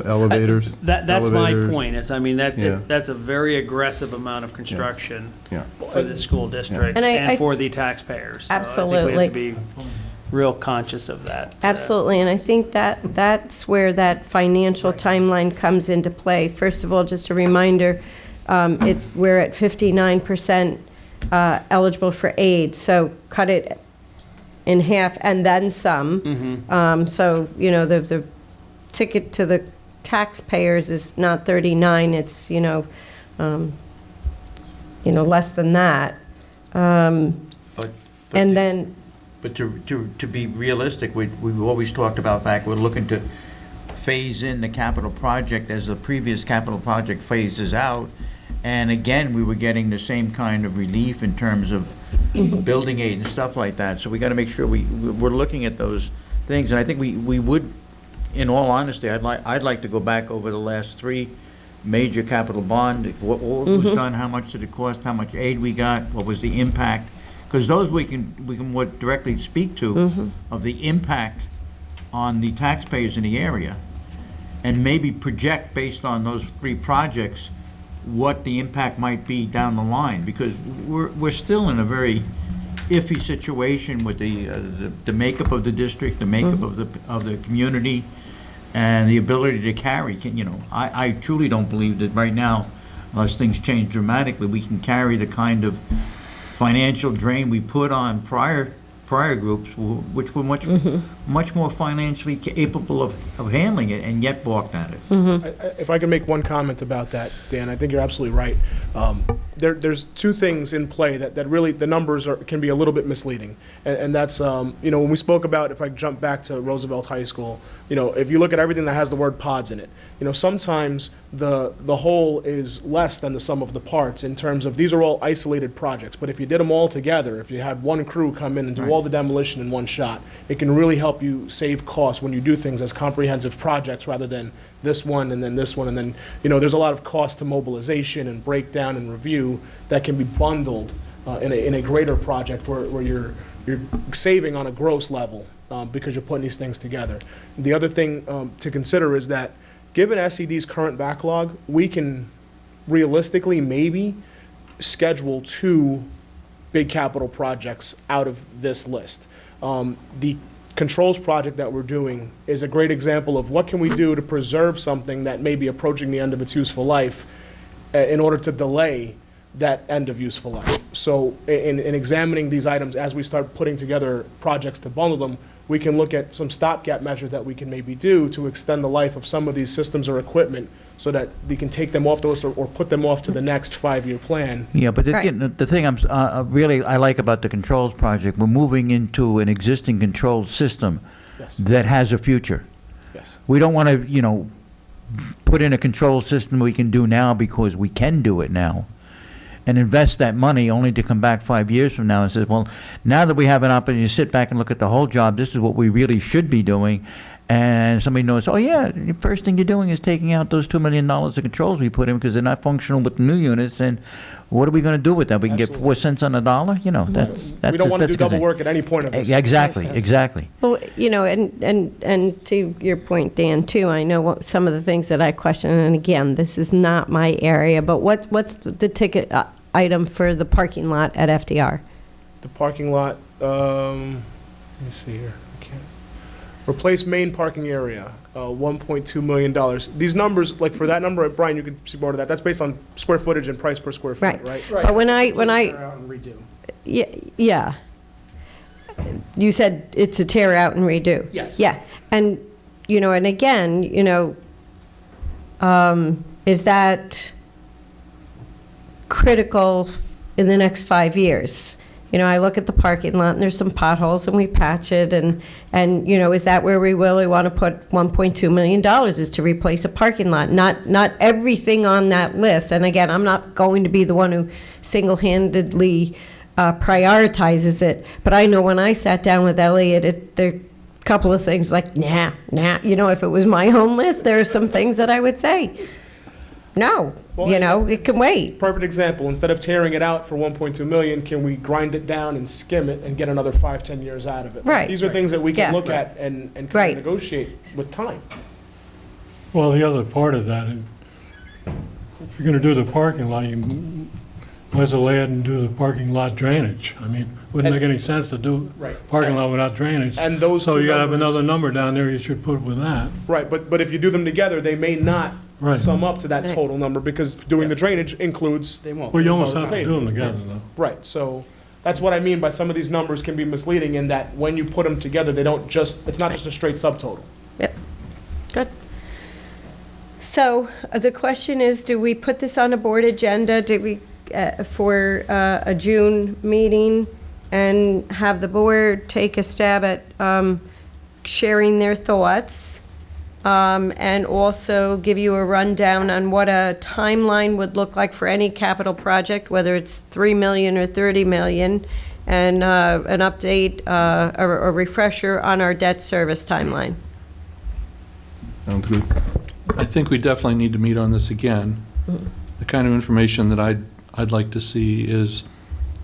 Speaker 1: elevators.
Speaker 2: That's my
Speaker 1: elevators.
Speaker 2: point, is, I mean,
Speaker 1: Yeah.
Speaker 2: that's a very aggressive amount of construction
Speaker 1: Yeah.
Speaker 2: for the school district
Speaker 3: And I-
Speaker 2: and for the taxpayers. So I think we
Speaker 3: Absolutely.
Speaker 2: have to be real conscious of that.
Speaker 3: Absolutely, and I think that's where that financial timeline comes into play. First of all, just a reminder, we're at 59% eligible for aid, so cut it in half and then some. So, the ticket to the taxpayers is not 39, it's, less than that.
Speaker 14: But
Speaker 3: And then,
Speaker 14: But to be realistic, we've always talked about back, we're looking to phase in the capital project as the previous capital project phases out. And again, we were getting the same kind of relief in terms of building aid and stuff like that. So we got to make sure we're looking at those things. And I think we would, in all honesty, I'd like to go back over the last 3 major capital bond, what was done, how much did it cost, how much aid we got, what was the impact. Because those we can more directly speak to of the impact on the taxpayers in the area, and maybe project based on those 3 projects what the impact might be down the line, because we're still in a very iffy situation with the makeup of the district, the makeup of the community, and the ability to carry. I truly don't believe that right now, unless things change dramatically, we can carry the kind of financial drain we put on prior groups, which were much more financially capable of handling it, and yet balked at it.
Speaker 11: If I can make one comment about that, Dan, I think you're absolutely right. There's 2 things in play that really, the numbers can be a little bit misleading. And that's, when we spoke about, if I jump back to Roosevelt High School, if you look at everything that has the word pods in it, sometimes the whole is less than the sum of the parts in terms of these are all isolated projects. But if you did them all together, if you had one crew come in and do all the demolition in one shot, it can really help you save costs when you do things as comprehensive projects rather than this one and then this one. And then, there's a lot of cost to mobilization and breakdown and review that can be bundled in a greater project where you're saving on a gross level because you're putting these things together. The other thing to consider is that given SED's current backlog, we can realistically maybe schedule 2 big capital projects out of this list. The controls project that we're doing is a great example of what can we do to preserve something that may be approaching the end of its useful life in order to delay that end of useful life. So in examining these items as we start putting together projects to bundle them, we can look at some stopgap measures that we can maybe do to extend the life of some of these systems or equipment so that we can take them off the list or put them off to the next 5-year plan.
Speaker 14: Yeah, but the thing I like about the controls project, we're moving into an existing control system that has a future.
Speaker 11: Yes.
Speaker 14: We don't want to, put in a control system we can do now because we can do it now, and invest that money only to come back 5 years from now and say, well, now that we have an opportunity to sit back and look at the whole job, this is what we really should be doing. And somebody knows, oh yeah, the first thing you're doing is taking out those $2 million of controls we put in because they're not functional with the new units. And what are we going to do with that? We can get 4 cents on the dollar? That's
Speaker 11: we don't want to do double
Speaker 14: thing.
Speaker 11: work at any point of this.
Speaker 14: Exactly.
Speaker 3: well, and to your point, Dan, too, I know some of the things that I question, and again, this is not my area, but what's the ticket item for the parking lot at FDR?
Speaker 11: The parking lot, let me see here. Replace main parking area, $1.2 million. These numbers, like for that number, Brian, you can see more of that. That's based on square footage and price per square foot, right?
Speaker 3: But when I
Speaker 12: Redo.
Speaker 3: yeah, you said it's a tear out and redo.
Speaker 12: Yes.
Speaker 3: Yeah, and and again, is that critical in the next 5 years? I look at the parking lot and there's some potholes and we patch it and is that where we really want to put $1.2 million is to replace a parking lot? Not everything on that list. And again, I'm not going to be the one who single-handedly prioritizes it. But I know when I sat down with Elliot, there are a couple of things like, nah. If it was my own list, there are some things that I would say, no, it can wait.
Speaker 11: Perfect example. Instead of tearing it out for $1.2 million, can we grind it down and skim it and get another 5-10 years out of it?
Speaker 3: Right.
Speaker 11: These are things that we can
Speaker 3: Yeah.
Speaker 11: look at and kind of negotiate with time.
Speaker 13: Well, the other part of that, if you're going to do the parking lot, you might as well add and do the parking lot drainage. I mean, wouldn't make any sense to do parking lot without drainage.
Speaker 11: And those
Speaker 13: so
Speaker 11: two
Speaker 13: you got to have
Speaker 11: numbers-
Speaker 13: another number down there you should put with that.
Speaker 11: Right, but if you do them together, they may not sum up to that total number because doing the drainage includes.
Speaker 12: They won't.
Speaker 13: Well, you almost have to do them together, though.
Speaker 11: Right, so that's what I mean by some of these numbers can be misleading in that when you put them together, they don't just, it's not just a straight subtotal.
Speaker 3: Yep. Good. So the question is, do we put this on a board agenda? Do we, for a June meeting and have the board take a stab at sharing their thoughts? And also give you a rundown on what a timeline would look like for any capital project, whether it's 3 million or 30 million, and an update, a refresher on our debt service timeline.
Speaker 1: Sounds good.
Speaker 9: I think we definitely need to meet on this again. The kind of information that I'd like to see is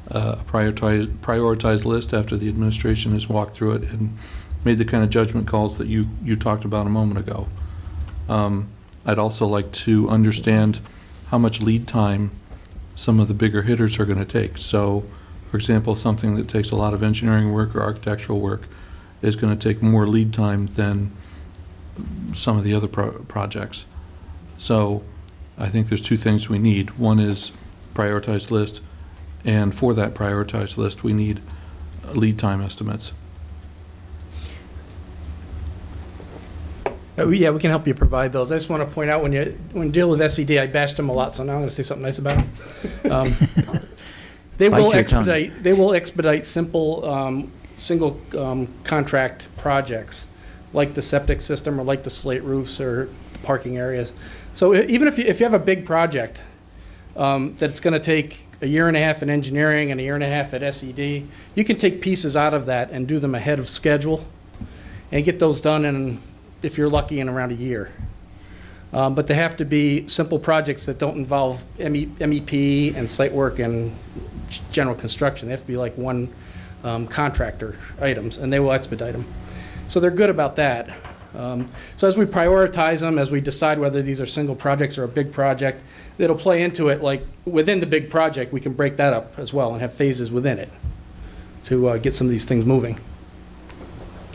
Speaker 9: a prioritized list after the administration has walked through it and made the kind of judgment calls that you talked about a moment ago. I'd also like to understand how much lead time some of the bigger hitters are going to take. So, for example, something that takes a lot of engineering work or architectural work is going to take more lead time than some of the other projects. So I think there's two things we need. One is prioritized list, and for that prioritized list, we need lead time estimates.
Speaker 12: Yeah, we can help you provide those. I just want to point out when you deal with SED, I bashed them a lot, so now I'm going to say something nice about them. They will expedite simple single contract projects like the septic system or like the slate roofs or the parking areas. So even if you have a big project that's going to take a year and a half in engineering and a year and a half at SED, you can take pieces out of that and do them ahead of schedule and get those done in, if you're lucky, in around a year. But they have to be simple projects that don't involve MEP and site work and general construction. They have to be like one contractor items, and they will expedite them. So they're good about that. So as we prioritize them, as we decide whether these are single projects or a big project, it'll play into it. Like within the big project, we can break that up as well and have phases within it to get some of these things moving.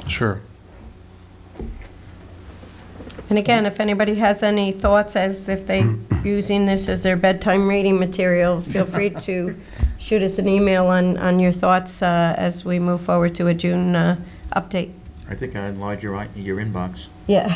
Speaker 9: Sure.
Speaker 3: And again, if anybody has any thoughts as if they're using this as their bedtime reading material, feel free to shoot us an email on your thoughts as we move forward to a June update.
Speaker 14: I think I enlarged your inbox.
Speaker 3: Yeah.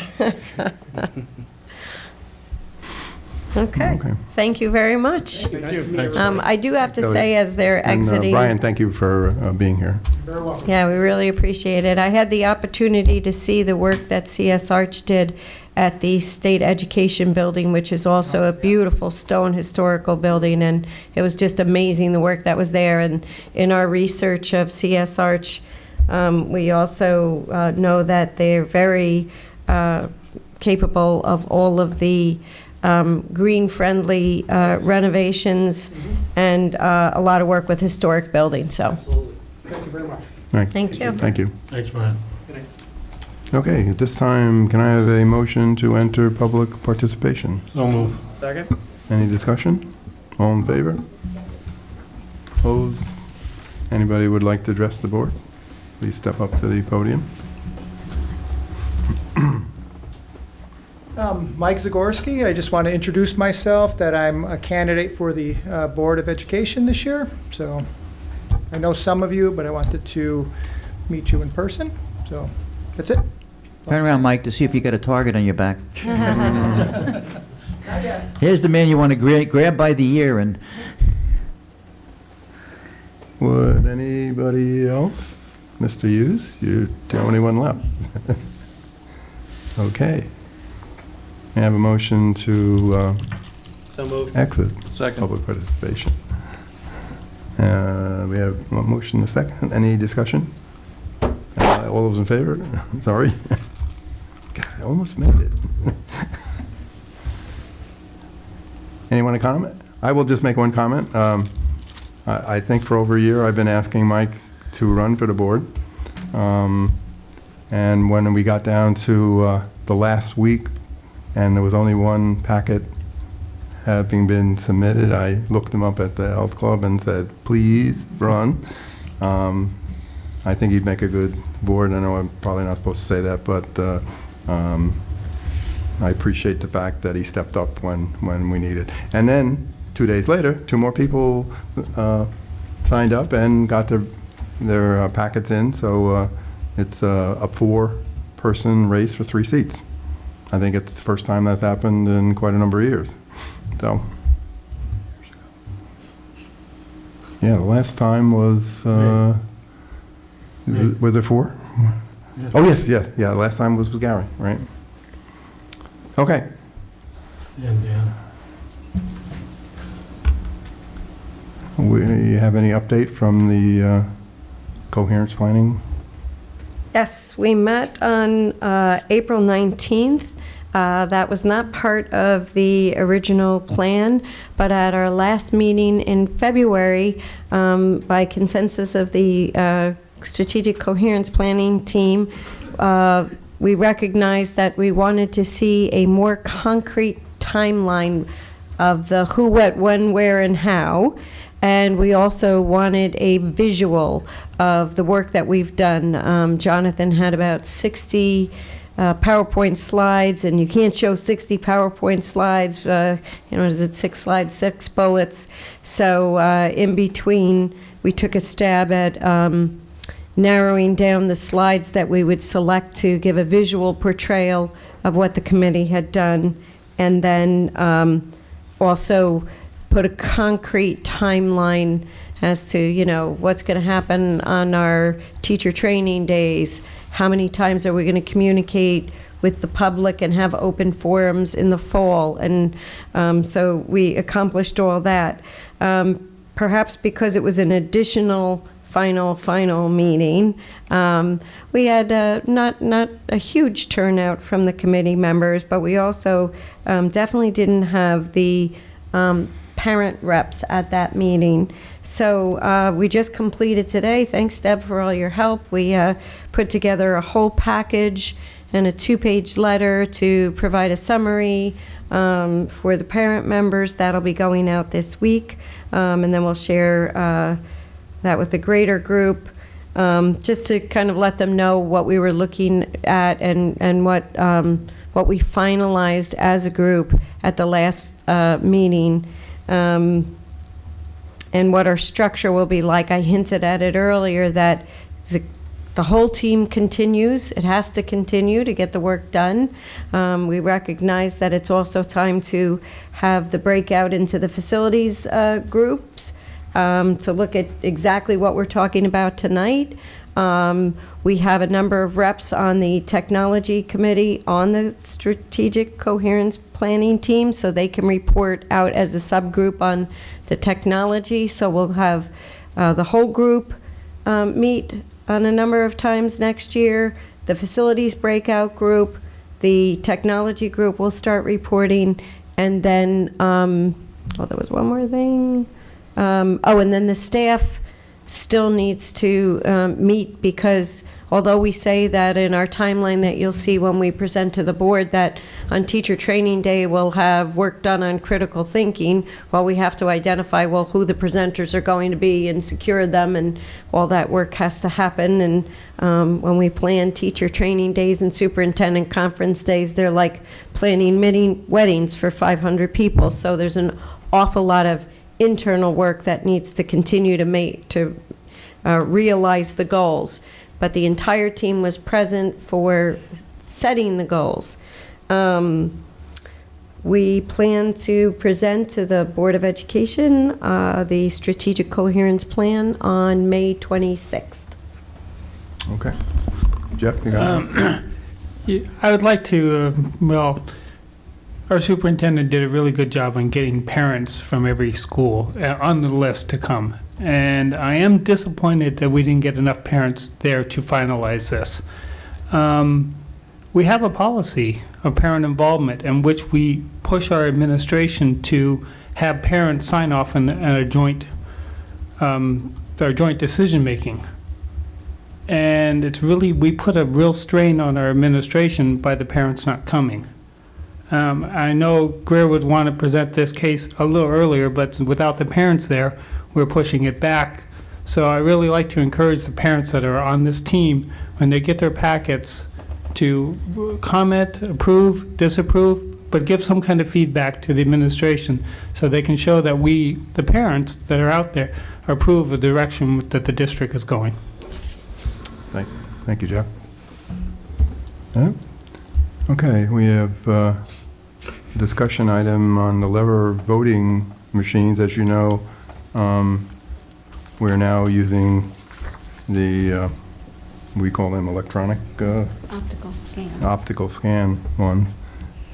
Speaker 3: Okay. Thank you very much. I do have to say, as they're exiting.
Speaker 1: Brian, thank you for being here.
Speaker 12: Very welcome.
Speaker 3: Yeah, we really appreciate it. I had the opportunity to see the work that CS Arch did at the State Education Building, which is also a beautiful stone historical building, and it was just amazing the work that was there. And in our research of CS Arch, we also know that they're very capable of all of the green-friendly renovations and a lot of work with historic buildings. So,
Speaker 12: Absolutely. Thank you very much.
Speaker 1: Right.
Speaker 3: Thank you.
Speaker 1: Thank you.
Speaker 13: Thanks, Brian.
Speaker 1: Okay, at this time, can I have a motion to enter public participation?
Speaker 13: So move.
Speaker 12: Second?
Speaker 1: Any discussion? All in favor? Opposed? Anybody would like to address the board? Please step up to the podium.
Speaker 15: Mike Zagorski. I just want to introduce myself, that I'm a candidate for the Board of Education this year. So I know some of you, but I wanted to meet you in person. So that's it.
Speaker 14: Turn around, Mike, to see if you got a target on your back. Here's the man you want to grab by the ear and...
Speaker 1: Would anybody else? Mr. Hughes, you're the only one left. Okay. I have a motion to
Speaker 12: So moved.
Speaker 1: exit
Speaker 9: Second.
Speaker 1: public participation. We have a motion and a second. Any discussion? All those in favor? Sorry. God, I almost made it. Anyone to comment? I will just make one comment. I think for over a year I've been asking Mike to run for the board. And when we got down to the last week and there was only one packet having been submitted, I looked him up at the health club and said, please run. I think he'd make a good board. I know I'm probably not supposed to say that, but I appreciate the fact that he stepped up when we needed. And then 2 days later, 2 more people signed up and got their packets in. So it's a 4-person race for 3 seats. I think it's the first time that's happened in quite a number of years. So, yeah, the last time was, was it 4? Oh, yes, yeah, last time was with Gary, right? Okay.
Speaker 13: And
Speaker 1: We have any update from the coherence planning?
Speaker 3: Yes, we met on April 19th. That was not part of the original plan, but at our last meeting in February, by consensus of the Strategic Coherence Planning team, we recognized that we wanted to see a more concrete timeline of the who, what, when, where, and how. And we also wanted a visual of the work that we've done. Jonathan had about 60 PowerPoint slides, and you can't show 60 PowerPoint slides. Is it 6 slides, 6 bullets? So in between, we took a stab at narrowing down the slides that we would select to give a visual portrayal of what the committee had done, and then also put a concrete timeline as to, what's going to happen on our teacher training days. How many times are we going to communicate with the public and have open forums in the fall? And so we accomplished all that. Perhaps because it was an additional final meeting, we had not a huge turnout from the committee members, but we also definitely didn't have the parent reps at that meeting. So we just completed today. Thanks, Deb, for all your help. We put together a whole package and a 2-page letter to provide a summary for the parent members. That'll be going out this week. And then we'll share that with the greater group, just to kind of let them know what we were looking at and what we finalized as a group at the last meeting. And what our structure will be like. I hinted at it earlier that the whole team continues. It has to continue to get the work done. We recognize that it's also time to have the breakout into the facilities groups to look at exactly what we're talking about tonight. We have a number of reps on the technology committee on the strategic coherence planning team, so they can report out as a subgroup on the technology. So we'll have the whole group meet on a number of times next year. The facilities breakout group, the technology group will start reporting, and then, there was one more thing. And then the staff still needs to meet, because although we say that in our timeline that you'll see when we present to the board that on teacher training day we'll have work done on critical thinking, well, we have to identify, who the presenters are going to be and secure them, and all that work has to happen. And when we plan teacher training days and superintendent conference days, they're like planning mini weddings for 500 people. So there's an awful lot of internal work that needs to continue to realize the goals. But the entire team was present for setting the goals. We plan to present to the Board of Education the Strategic Coherence Plan on May 26th.
Speaker 1: Okay. Jeff, you got it?
Speaker 16: I would like to, our superintendent did a really good job on getting parents from every school on the list to come. And I am disappointed that we didn't get enough parents there to finalize this. We have a policy of parent involvement in which we push our administration to have parents sign off on our joint decision-making. And it's really, we put a real strain on our administration by the parents not coming. I know Greer would want to present this case a little earlier, but without the parents there, we're pushing it back. So I really like to encourage the parents that are on this team, when they get their packets, to comment, approve, disapprove, but give some kind of feedback to the administration so they can show that we, the parents that are out there, approve of the direction that the district is going.
Speaker 1: Thank you, Jeff. All right. Okay, we have discussion item on the lever voting machines. As you know, we're now using the, we call them electronic optical scan ones.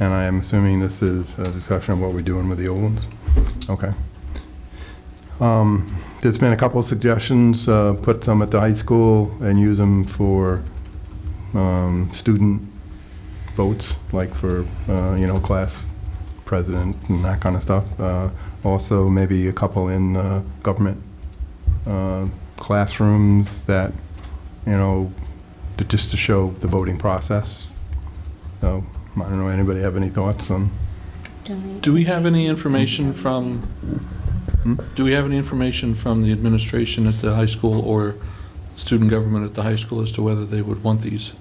Speaker 1: And I am assuming this is a discussion of what we're doing with the old ones? Okay. There's been a couple of suggestions, put some at the high school and use them for student votes, like for, class president and that kind of stuff. Also, maybe a couple in government classrooms that, just to show the voting process. So, I don't know, anybody have any thoughts on?
Speaker 9: Do we have any information from, the administration at the high school or student government at the high school as to whether they would want these?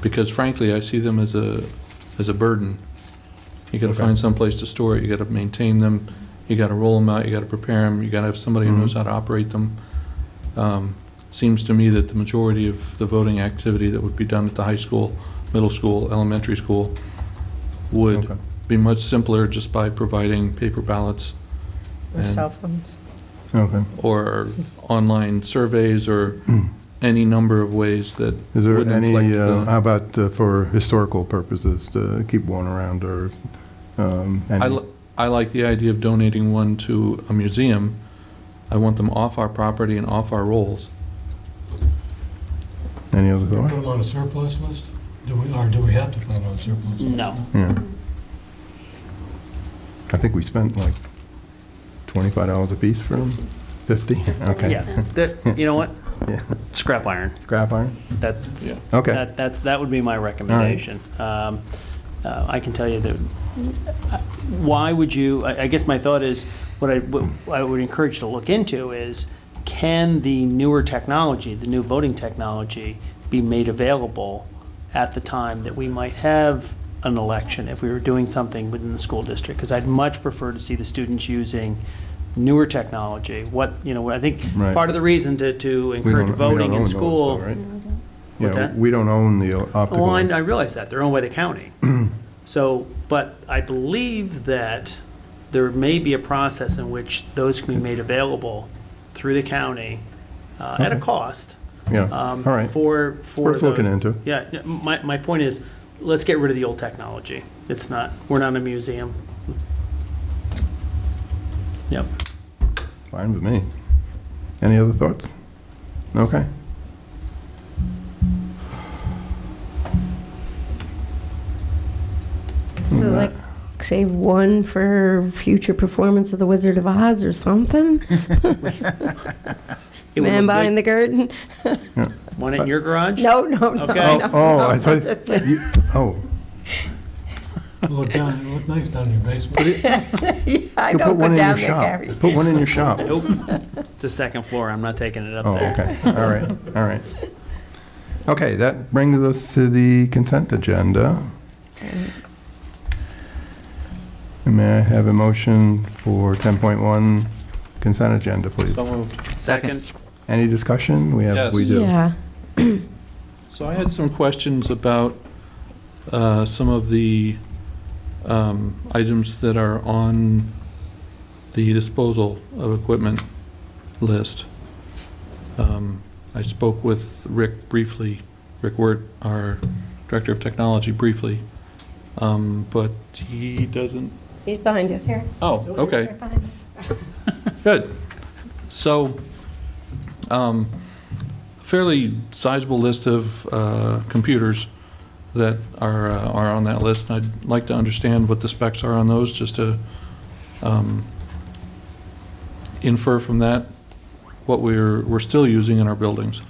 Speaker 9: Because frankly, I see them as a burden. You gotta find some place to store it, you gotta maintain them, you gotta roll them out, you gotta prepare them, you gotta have somebody who knows how to operate them. Seems to me that the majority of the voting activity that would be done at the high school, middle school, elementary school would be much simpler just by providing paper ballots.
Speaker 3: Or cell phones.
Speaker 1: Okay.
Speaker 9: Or online surveys or any number of ways that
Speaker 1: Is there
Speaker 9: wouldn't
Speaker 1: any,
Speaker 9: inflict the-
Speaker 1: how about for historical purposes, to keep one around, or any?
Speaker 9: I like the idea of donating one to a museum. I want them off our property and off our rolls.
Speaker 1: Any other
Speaker 13: Put
Speaker 1: thought?
Speaker 13: them on a surplus list? Do we have to put them on a surplus list?
Speaker 2: No.
Speaker 1: Yeah. I think we spent like $25 a piece for them? 50? Okay.
Speaker 2: Yeah, you know what?
Speaker 1: Yeah.
Speaker 2: Scrap iron.
Speaker 1: Scrap iron?
Speaker 2: That's,
Speaker 1: Okay.
Speaker 2: that would be my recommendation. I can tell you that, why would you, I guess my thought is, what I would encourage you to look into is, can the newer technology, the new voting technology, be made available at the time that we might have an election if we were doing something within the school district? Because I'd much prefer to see the students using newer technology. I think
Speaker 1: Right.
Speaker 2: part of the reason to encourage voting in school.
Speaker 1: Right?
Speaker 2: What's
Speaker 1: Yeah,
Speaker 2: that?
Speaker 1: we don't own the optical.
Speaker 2: Well, I realize that. They're owned by the county. So, but I believe that there may be a process in which those can be made available through the county at a cost.
Speaker 1: Yeah, all right.
Speaker 2: For
Speaker 1: Worth looking into.
Speaker 2: Yeah, my point is, let's get rid of the old technology. We're not a museum. Yep.
Speaker 1: Fine with me. Any other thoughts? Okay.
Speaker 3: So like, save one for future performance of The Wizard of Oz or something? Man behind the curtain?
Speaker 2: Want it in your garage?
Speaker 3: No.
Speaker 2: Okay.
Speaker 1: Oh, I thought,
Speaker 13: It'll look nice down in your basement.
Speaker 3: Yeah, I
Speaker 1: you
Speaker 3: don't
Speaker 1: put one
Speaker 3: go
Speaker 1: in your
Speaker 3: down there,
Speaker 1: shop.
Speaker 3: Gary.
Speaker 1: Put one in your shop.
Speaker 2: Nope. It's a second floor. I'm not taking it up
Speaker 1: Oh,
Speaker 2: there.
Speaker 1: okay. All right. Okay, that brings us to the consent agenda. May I have a motion for 10.1 consent agenda, please?
Speaker 9: So moved.
Speaker 2: Second.
Speaker 1: Any discussion?
Speaker 9: Yes.
Speaker 1: We do.
Speaker 3: Yeah.
Speaker 9: So I had some questions about some of the items that are on the disposal of equipment list. I spoke with Rick Wirt, our Director of Technology, briefly, but he doesn't.
Speaker 3: He's behind us here.
Speaker 9: Oh, okay. Good. So, fairly sizable list of computers that are on that list. And I'd like to understand what the specs are on those, just to infer from that what we're still using in our buildings.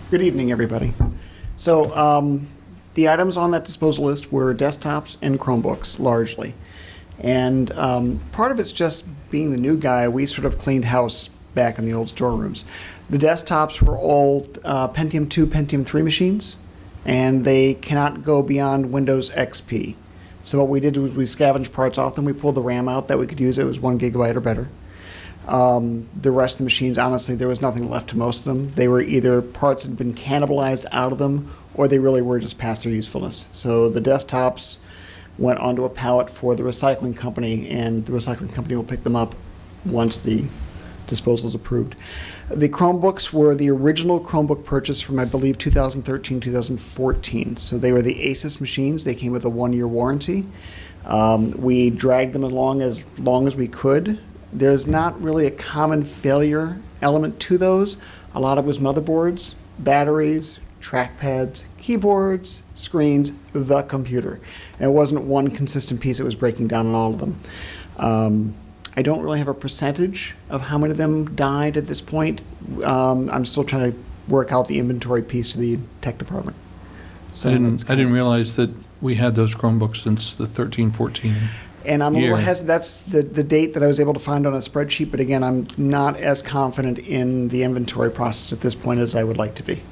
Speaker 17: Good evening, everybody. So the items on that disposal list were desktops and Chromebooks, largely. And part of it's just being the new guy, we sort of cleaned house back in the old storerooms. The desktops were all Pentium 2, Pentium 3 machines, and they cannot go beyond Windows XP. So what we did was we scavenged parts off them. We pulled the RAM out that we could use. It was 1 gigabyte or better. The rest of the machines, honestly, there was nothing left to most of them. They were either parts that had been cannibalized out of them, or they really were just past their usefulness. So the desktops went onto a pallet for the recycling company, and the recycling company will pick them up once the disposal is approved. The Chromebooks were the original Chromebook purchase from, I believe, 2013, 2014. So they were the Asus machines. They came with a 1-year warranty. We dragged them along as long as we could. There's not really a common failure element to those. A lot of it was motherboards, batteries, trackpads, keyboards, screens, the computer. And it wasn't one consistent piece that was breaking down on all of them. I don't really have a percentage of how many of them died at this point. I'm still trying to work out the inventory piece to the tech department. So
Speaker 9: I didn't realize that we had those Chromebooks since the 13, 14
Speaker 17: And I'm a little
Speaker 9: year.
Speaker 17: hesitant. That's the date that I was able to find on a spreadsheet, but again, I'm not as confident in the inventory process at this point as I would like to be.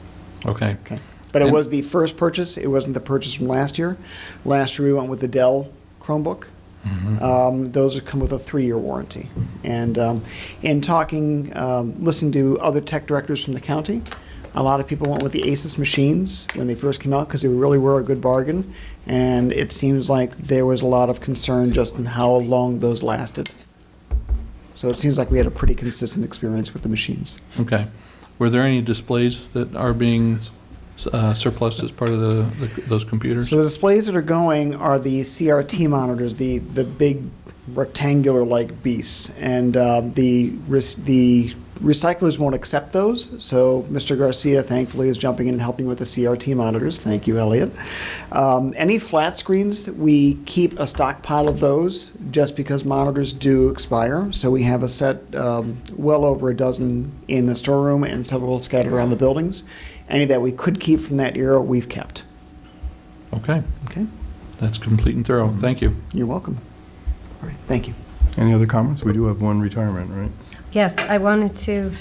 Speaker 9: Okay.
Speaker 17: Okay. But it
Speaker 9: And-
Speaker 17: was the first purchase. It wasn't the purchase from last year. Last year, we went with the Dell Chromebook. Those come with a 3-year warranty. And in talking, listening to other tech directors from the county, a lot of people went with the Asus machines when they first came out because they really were a good bargain. And it seems like there was a lot of concern just in how long those lasted. So it seems like we had a pretty consistent experience with the machines.
Speaker 9: Okay. Were there any displays that are being surplus as part of those computers?
Speaker 17: So the displays that are going are the CRT monitors, the big rectangular-like beasts, and the recyclers won't accept those. So Mr. Garcia, thankfully, is jumping in and helping with the CRT monitors. Thank you, Elliot. Any flat screens, we keep a stockpile of those just because monitors do expire. So we have a set, well over a dozen in the storeroom and several scattered around the buildings. Any that we could keep from that era, we've kept.
Speaker 9: Okay.
Speaker 17: Okay.
Speaker 9: That's complete and thorough. Thank you.
Speaker 17: You're welcome. All right, thank you.
Speaker 1: Any other comments? We do have one retirement, right?
Speaker 3: Yes, I wanted to,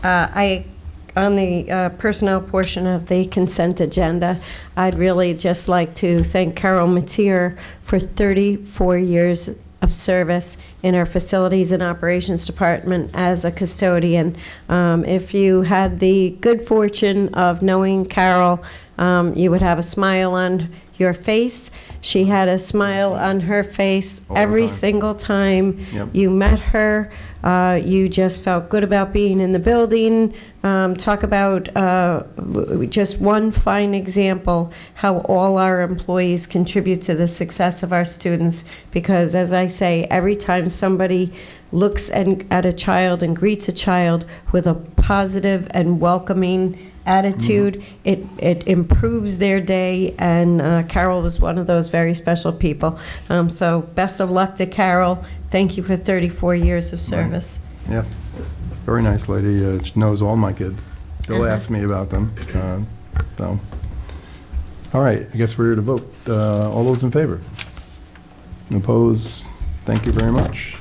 Speaker 3: on the personnel portion of the consent agenda, I'd really just like to thank Carol Mateer for 34 years of service in our Facilities and Operations Department as a custodian. If you had the good fortune of knowing Carol, you would have a smile on your face. She had a smile on her face
Speaker 1: All the
Speaker 3: every
Speaker 1: time.
Speaker 3: single time
Speaker 1: Yep.
Speaker 3: you met her. You just felt good about being in the building. Talk about just one fine example how all our employees contribute to the success of our students. Because as I say, every time somebody looks at a child and greets a child with a positive and welcoming attitude, it improves their day, and Carol was one of those very special people. So best of luck to Carol. Thank you for 34 years of service.
Speaker 1: Yeah, very nice lady. She knows all my kids. Still asks me about them. So, all right, I guess we're here to vote. All those in favor? Opposed? Thank you very much.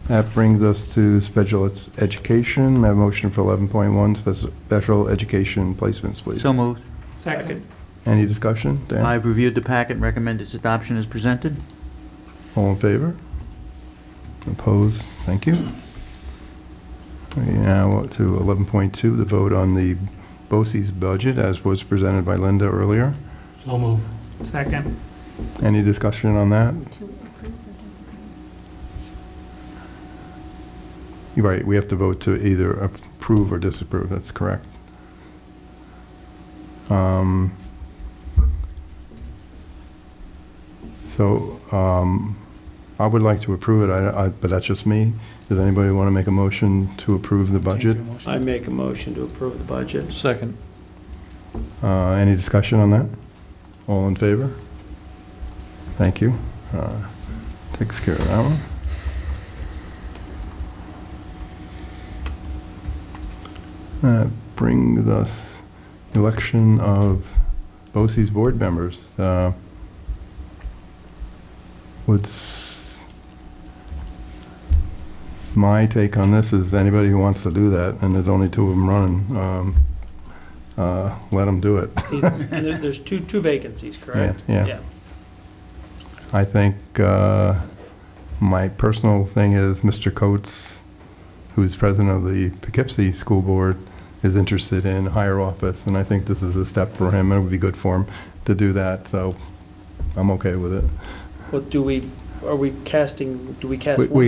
Speaker 1: That brings us to special education. May I have a motion for 11.1, special education placements, please?
Speaker 14: So moved.
Speaker 16: Second.
Speaker 1: Any discussion? Dan?
Speaker 14: I've reviewed the packet and recommend its adoption as presented.
Speaker 1: All in favor? Opposed? Thank you. We now to 11.2, the vote on the BOCES budget as was presented by Linda earlier.
Speaker 13: So move.
Speaker 16: Second.
Speaker 1: Any discussion on that? You're right, we have to vote to either approve or disapprove, that's correct. I would like to approve it, but that's just me. Does anybody want to make a motion to approve the budget?
Speaker 2: I make a motion to approve the budget.
Speaker 9: Second.
Speaker 1: Any discussion on that? All in favor? Thank you. Takes care of that one. That brings us election of BOCES board members. What's my take on this is anybody who wants to do that, and there's only 2 of them running, let them do it.
Speaker 2: And there's two vacancies, correct?
Speaker 1: Yeah. I think my personal thing is Mr. Coates, who's president of the Poughkeepsie School Board, is interested in higher office, and I think this is a step for him, and it would be good for him to do that, so I'm okay with it.
Speaker 2: Well, do we cast one
Speaker 1: We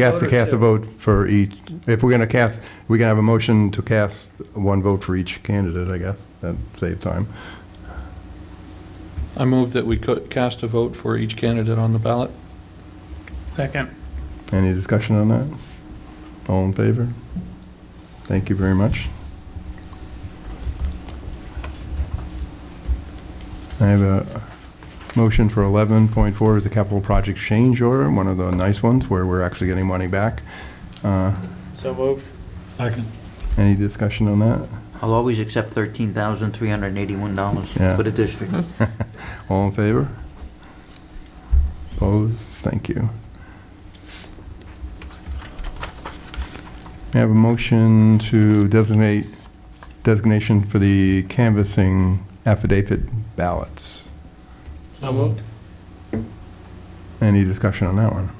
Speaker 1: have
Speaker 2: vote
Speaker 1: to
Speaker 2: or
Speaker 1: cast a
Speaker 2: two?
Speaker 1: vote for each, if we're going to cast, we can have a motion to cast one vote for each candidate, I guess, that save time.
Speaker 9: I move that we cast a vote for each candidate on the ballot.
Speaker 16: Second.
Speaker 1: Any discussion on that? All in favor? Thank you very much. I have a motion for 11.4 is the capital project change order, one of the nice ones where we're actually getting money back.
Speaker 2: So moved.
Speaker 13: Second.
Speaker 1: Any discussion on that?
Speaker 14: I'll always accept $13,381
Speaker 1: Yeah.
Speaker 14: for the district.
Speaker 1: All in favor? Opposed? Thank you. I have a motion to designation for the canvassing affidavit ballots.
Speaker 2: So moved.
Speaker 1: Any discussion on that one?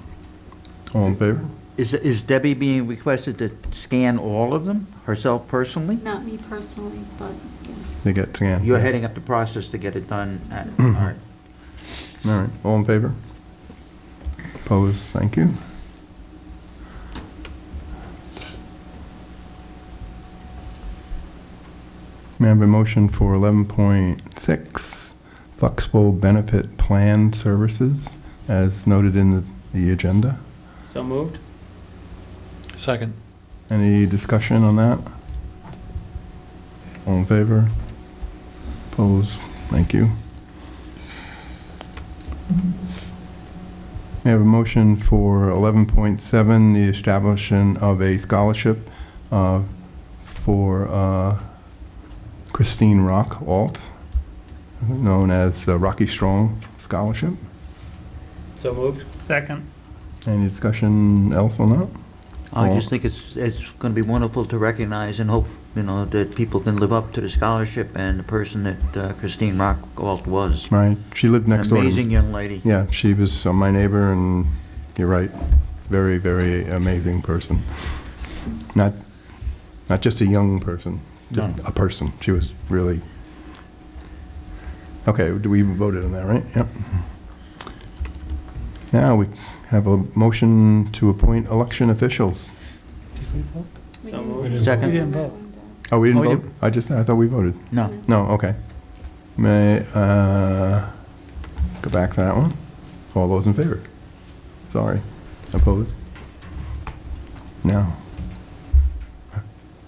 Speaker 1: All in favor?
Speaker 14: Is Debbie being requested to scan all of them herself personally?
Speaker 5: Not me personally, but yes.
Speaker 1: They get scanned.
Speaker 14: You're heading up the process to get it done at, all right.
Speaker 1: All right, all in favor? Opposed? Thank you. May I have a motion for 11.6, flexible benefit plan services, as noted in the agenda?
Speaker 2: So moved.
Speaker 9: Second.
Speaker 1: Any discussion on that? All in favor? Opposed? Thank you. We have a motion for 11.7, the establishment of a scholarship for Christine Rock Alt, known as the Rocky Strong Scholarship.
Speaker 2: So moved.
Speaker 16: Second.
Speaker 1: Any discussion else on that?
Speaker 14: I just think it's going to be wonderful to recognize and hope, that people can live up to the scholarship and the person that Christine Rockalt was.
Speaker 1: Right, she lived next door.
Speaker 14: Amazing young lady.
Speaker 1: Yeah, she was my neighbor, and you're right, very, very amazing person. Not just a young person, just a person. She was really... Okay, we voted on that, right? Yep. Now we have a motion to appoint election officials.
Speaker 2: So moved.
Speaker 14: Second.
Speaker 16: We didn't vote.
Speaker 1: Oh, we didn't
Speaker 14: Oh, we
Speaker 1: vote? I thought we voted.
Speaker 14: No.
Speaker 1: No, okay. May, go back to that one. All those in favor? Sorry. Opposed? No.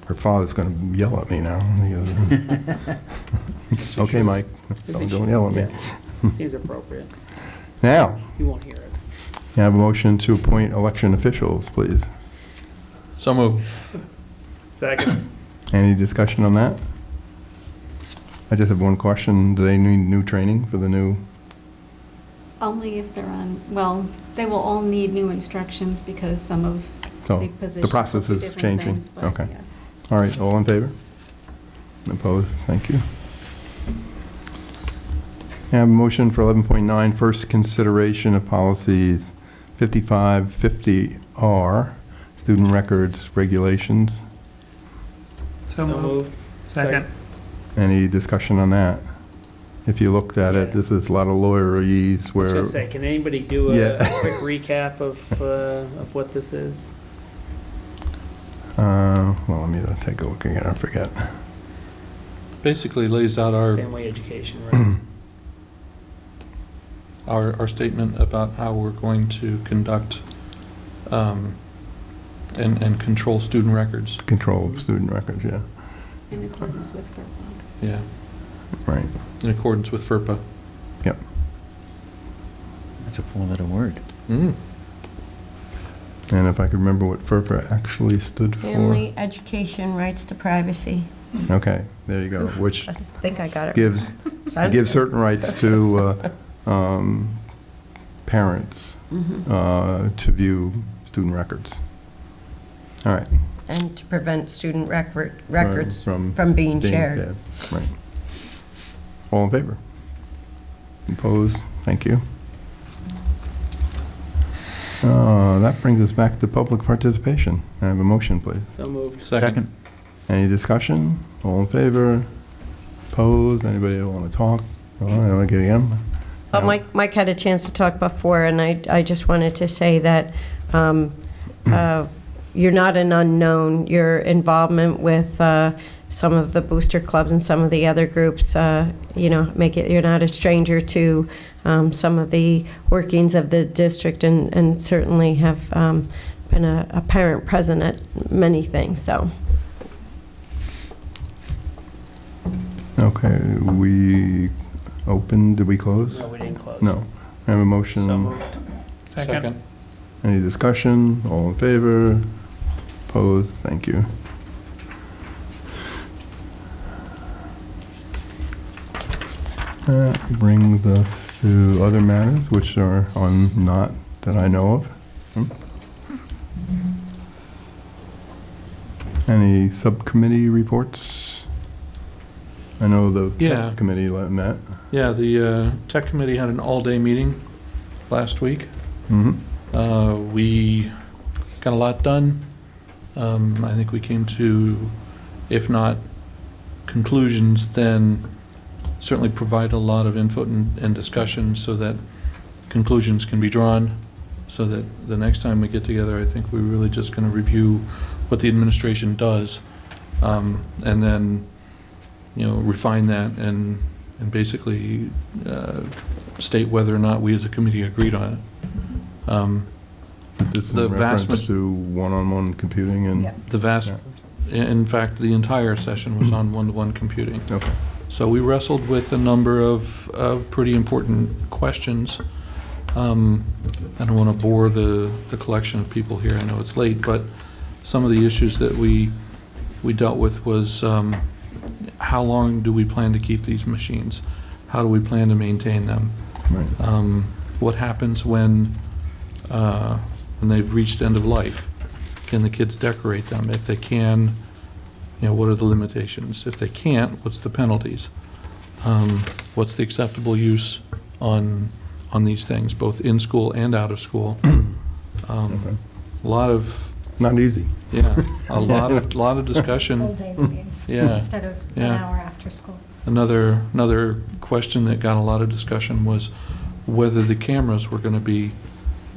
Speaker 1: Her father's going to yell at me now. Okay, Mike, don't yell at me.
Speaker 2: Seems appropriate.
Speaker 1: Now,
Speaker 2: You won't hear it.
Speaker 1: you have a motion to appoint election officials, please.
Speaker 9: So moved.
Speaker 2: Second.
Speaker 1: Any discussion on that? I just have one question. Do they need new training for the new?
Speaker 5: Only if they're on, well, they will all need new instructions because some of
Speaker 1: So
Speaker 5: the
Speaker 1: the
Speaker 5: positions
Speaker 1: process
Speaker 5: will be
Speaker 1: is
Speaker 5: different
Speaker 1: changing?
Speaker 5: things, but
Speaker 1: Okay.
Speaker 5: yes.
Speaker 1: All right, all in favor? Opposed? Thank you. I have a motion for 11.9, first consideration of policies 5550R, student records regulations.
Speaker 16: So moved. Second.
Speaker 1: Any discussion on that? If you looked at it, this is a lot of lawyerese
Speaker 2: I was
Speaker 1: where...
Speaker 2: going to say, can anybody do a
Speaker 1: Yeah.
Speaker 2: quick recap of what this is?
Speaker 1: Well, let me take a look again, I forget.
Speaker 9: Basically lays out our
Speaker 2: Family education, right?
Speaker 9: our statement about how we're going to conduct and control student records.
Speaker 1: Control of student records, yeah.
Speaker 5: In accordance with FERPA.
Speaker 9: Yeah,
Speaker 1: Right.
Speaker 9: in accordance with FERPA.
Speaker 1: Yep.
Speaker 14: That's a four-letter word.
Speaker 9: Mm.
Speaker 1: And if I could remember what FERPA actually stood for.
Speaker 3: Family Education Rights to Privacy.
Speaker 1: Okay, there you go, which
Speaker 3: I think I got it.
Speaker 1: gives certain rights to parents to view student records. All right.
Speaker 3: And to prevent student records
Speaker 1: From
Speaker 3: from being shared.
Speaker 1: Right. All in favor? Opposed? Thank you. That brings us back to public participation. I have a motion, please.
Speaker 2: So moved.
Speaker 9: Second.
Speaker 1: Any discussion? All in favor? Opposed? Anybody want to talk? Again?
Speaker 3: But Mike had a chance to talk before, and I just wanted to say that you're not an unknown. Your involvement with some of the booster clubs and some of the other groups, you're not a stranger to some of the workings of the district, and certainly have been a parent present at many things. So.
Speaker 1: Okay, we opened, did we close?
Speaker 2: No, we didn't close.
Speaker 1: No. I have a motion.
Speaker 2: So moved.
Speaker 9: Second.
Speaker 1: Any discussion? All in favor? Opposed? Thank you. That brings us to other matters, which are on not that I know of. Any subcommittee reports? I know the tech committee met.
Speaker 9: Yeah, the tech committee had an all-day meeting last week. We got a lot done. I think we came to, if not conclusions, then certainly provide a lot of input and discussion so that conclusions can be drawn, so that the next time we get together, I think we're really just going to review what the administration does, and then refine that and basically state whether or not we as a committee agreed on it.
Speaker 1: This is in reference to one-on-one computing and...
Speaker 9: In fact, the entire session was on one-to-one computing.
Speaker 1: Okay.
Speaker 9: So we wrestled with a number of pretty important questions. I don't want to bore the collection of people here. I know it's late, but some of the issues that we dealt with was how long do we plan to keep these machines? How do we plan to maintain them?
Speaker 1: Right.
Speaker 9: What happens when they've reached end of life? Can the kids decorate them? If they can, what are the limitations? If they can't, what's the penalties? What's the acceptable use on these things, both in school and out of school?
Speaker 1: Okay.
Speaker 9: A lot of...
Speaker 1: Not easy.
Speaker 9: Yeah, a lot of discussion.
Speaker 10: Full day meetings instead of an hour after school.
Speaker 9: Another question that got a lot of discussion was whether the cameras were going to be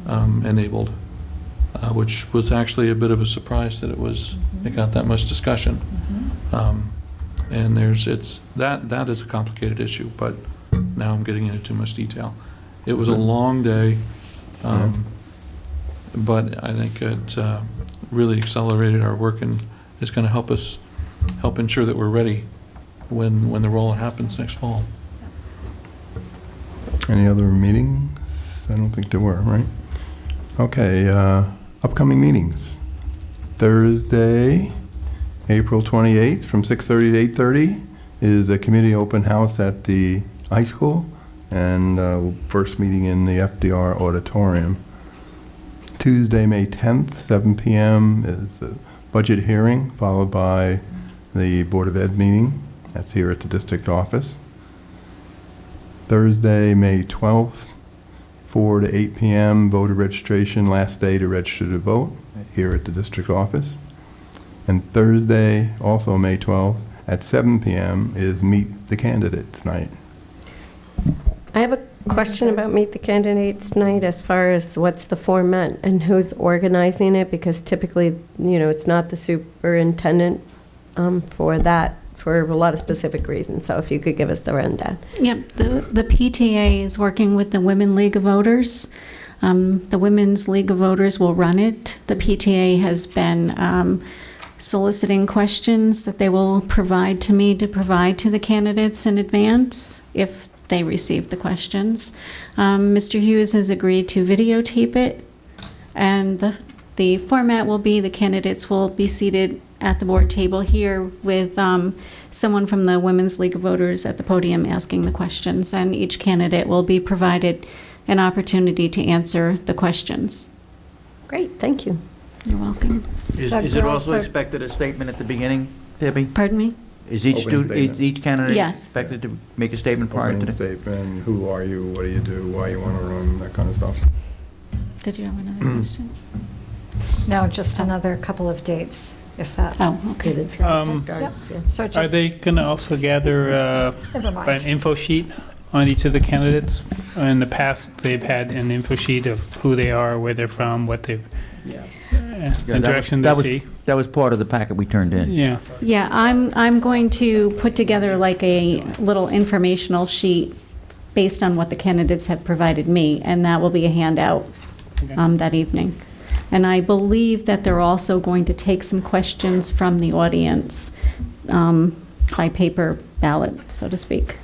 Speaker 9: enabled, which was actually a bit of a surprise that it got that much discussion. And that is a complicated issue, but now I'm getting into too much detail. It was a long day, but I think it really accelerated our work and is going to help ensure that we're ready when the rollout happens next fall.
Speaker 1: Any other meetings? I don't think there were, right? Okay, upcoming meetings. Thursday, April 28th from 6:30 to 8:30 is a community open house at the high school, and first meeting in the FDR auditorium. Tuesday, May 10th, 7 p.m. is a budget hearing, followed by the Board of Ed meeting. That's here at the district office. Thursday, May 12th, 4 to 8 p.m. voter registration, last day to register to vote here at the district office. And Thursday, also May 12th, at 7 p.m. is Meet the Candidates night.
Speaker 3: I have a question about Meet the Candidates night as far as what's the format and who's organizing it, because typically, it's not the superintendent for that, for a lot of specific reasons. So if you could give us the rundown.
Speaker 5: Yep, the PTA is working with the Women League of Voters. The Women's League of Voters will run it. The PTA has been soliciting questions that they will provide to me to provide to the candidates in advance if they receive the questions. Mr. Hughes has agreed to videotape it, and the format will be the candidates will be seated at the board table here with someone from the Women's League of Voters at the podium asking the questions, and each candidate will be provided an opportunity to answer the questions.
Speaker 3: Great, thank you.
Speaker 5: You're welcome.
Speaker 14: Is it also expected a statement at the beginning, Debbie?
Speaker 5: Pardon me?
Speaker 14: Is each candidate
Speaker 5: Yes.
Speaker 14: expected to make a statement prior to
Speaker 1: Opening
Speaker 14: the...
Speaker 1: statement, who are you, what do you do, why you want to run, that kind of stuff.
Speaker 5: Did you have another question?
Speaker 18: No, just another couple of dates, if that.
Speaker 5: Oh, okay.
Speaker 18: Yep. So
Speaker 16: Are
Speaker 18: just,
Speaker 16: they going to also gather
Speaker 18: never
Speaker 16: an
Speaker 18: mind.
Speaker 16: info sheet on each of the candidates? In the past, they've had an info sheet of who they are, where they're from, what they've, the direction they see.
Speaker 14: That was part of the packet we turned in.
Speaker 16: Yeah.
Speaker 5: Yeah, I'm going to put together like a little informational sheet based on what the candidates have provided me, and that will be a handout that evening. And I believe that they're also going to take some questions from the audience by paper ballot, so to speak.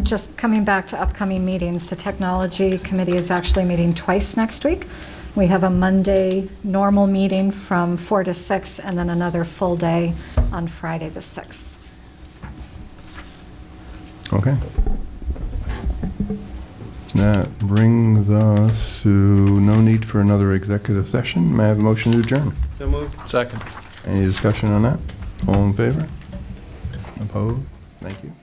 Speaker 18: Just coming back to upcoming meetings, the Technology Committee is actually meeting twice next week. We have a Monday normal meeting from 4 to 6, and then another full day on Friday the 6th.
Speaker 1: Okay. That brings us to no need for another executive session. May I have a motion to adjourn?
Speaker 2: So moved.
Speaker 9: Second.
Speaker 1: Any discussion on that? All in favor? Opposed? Thank you.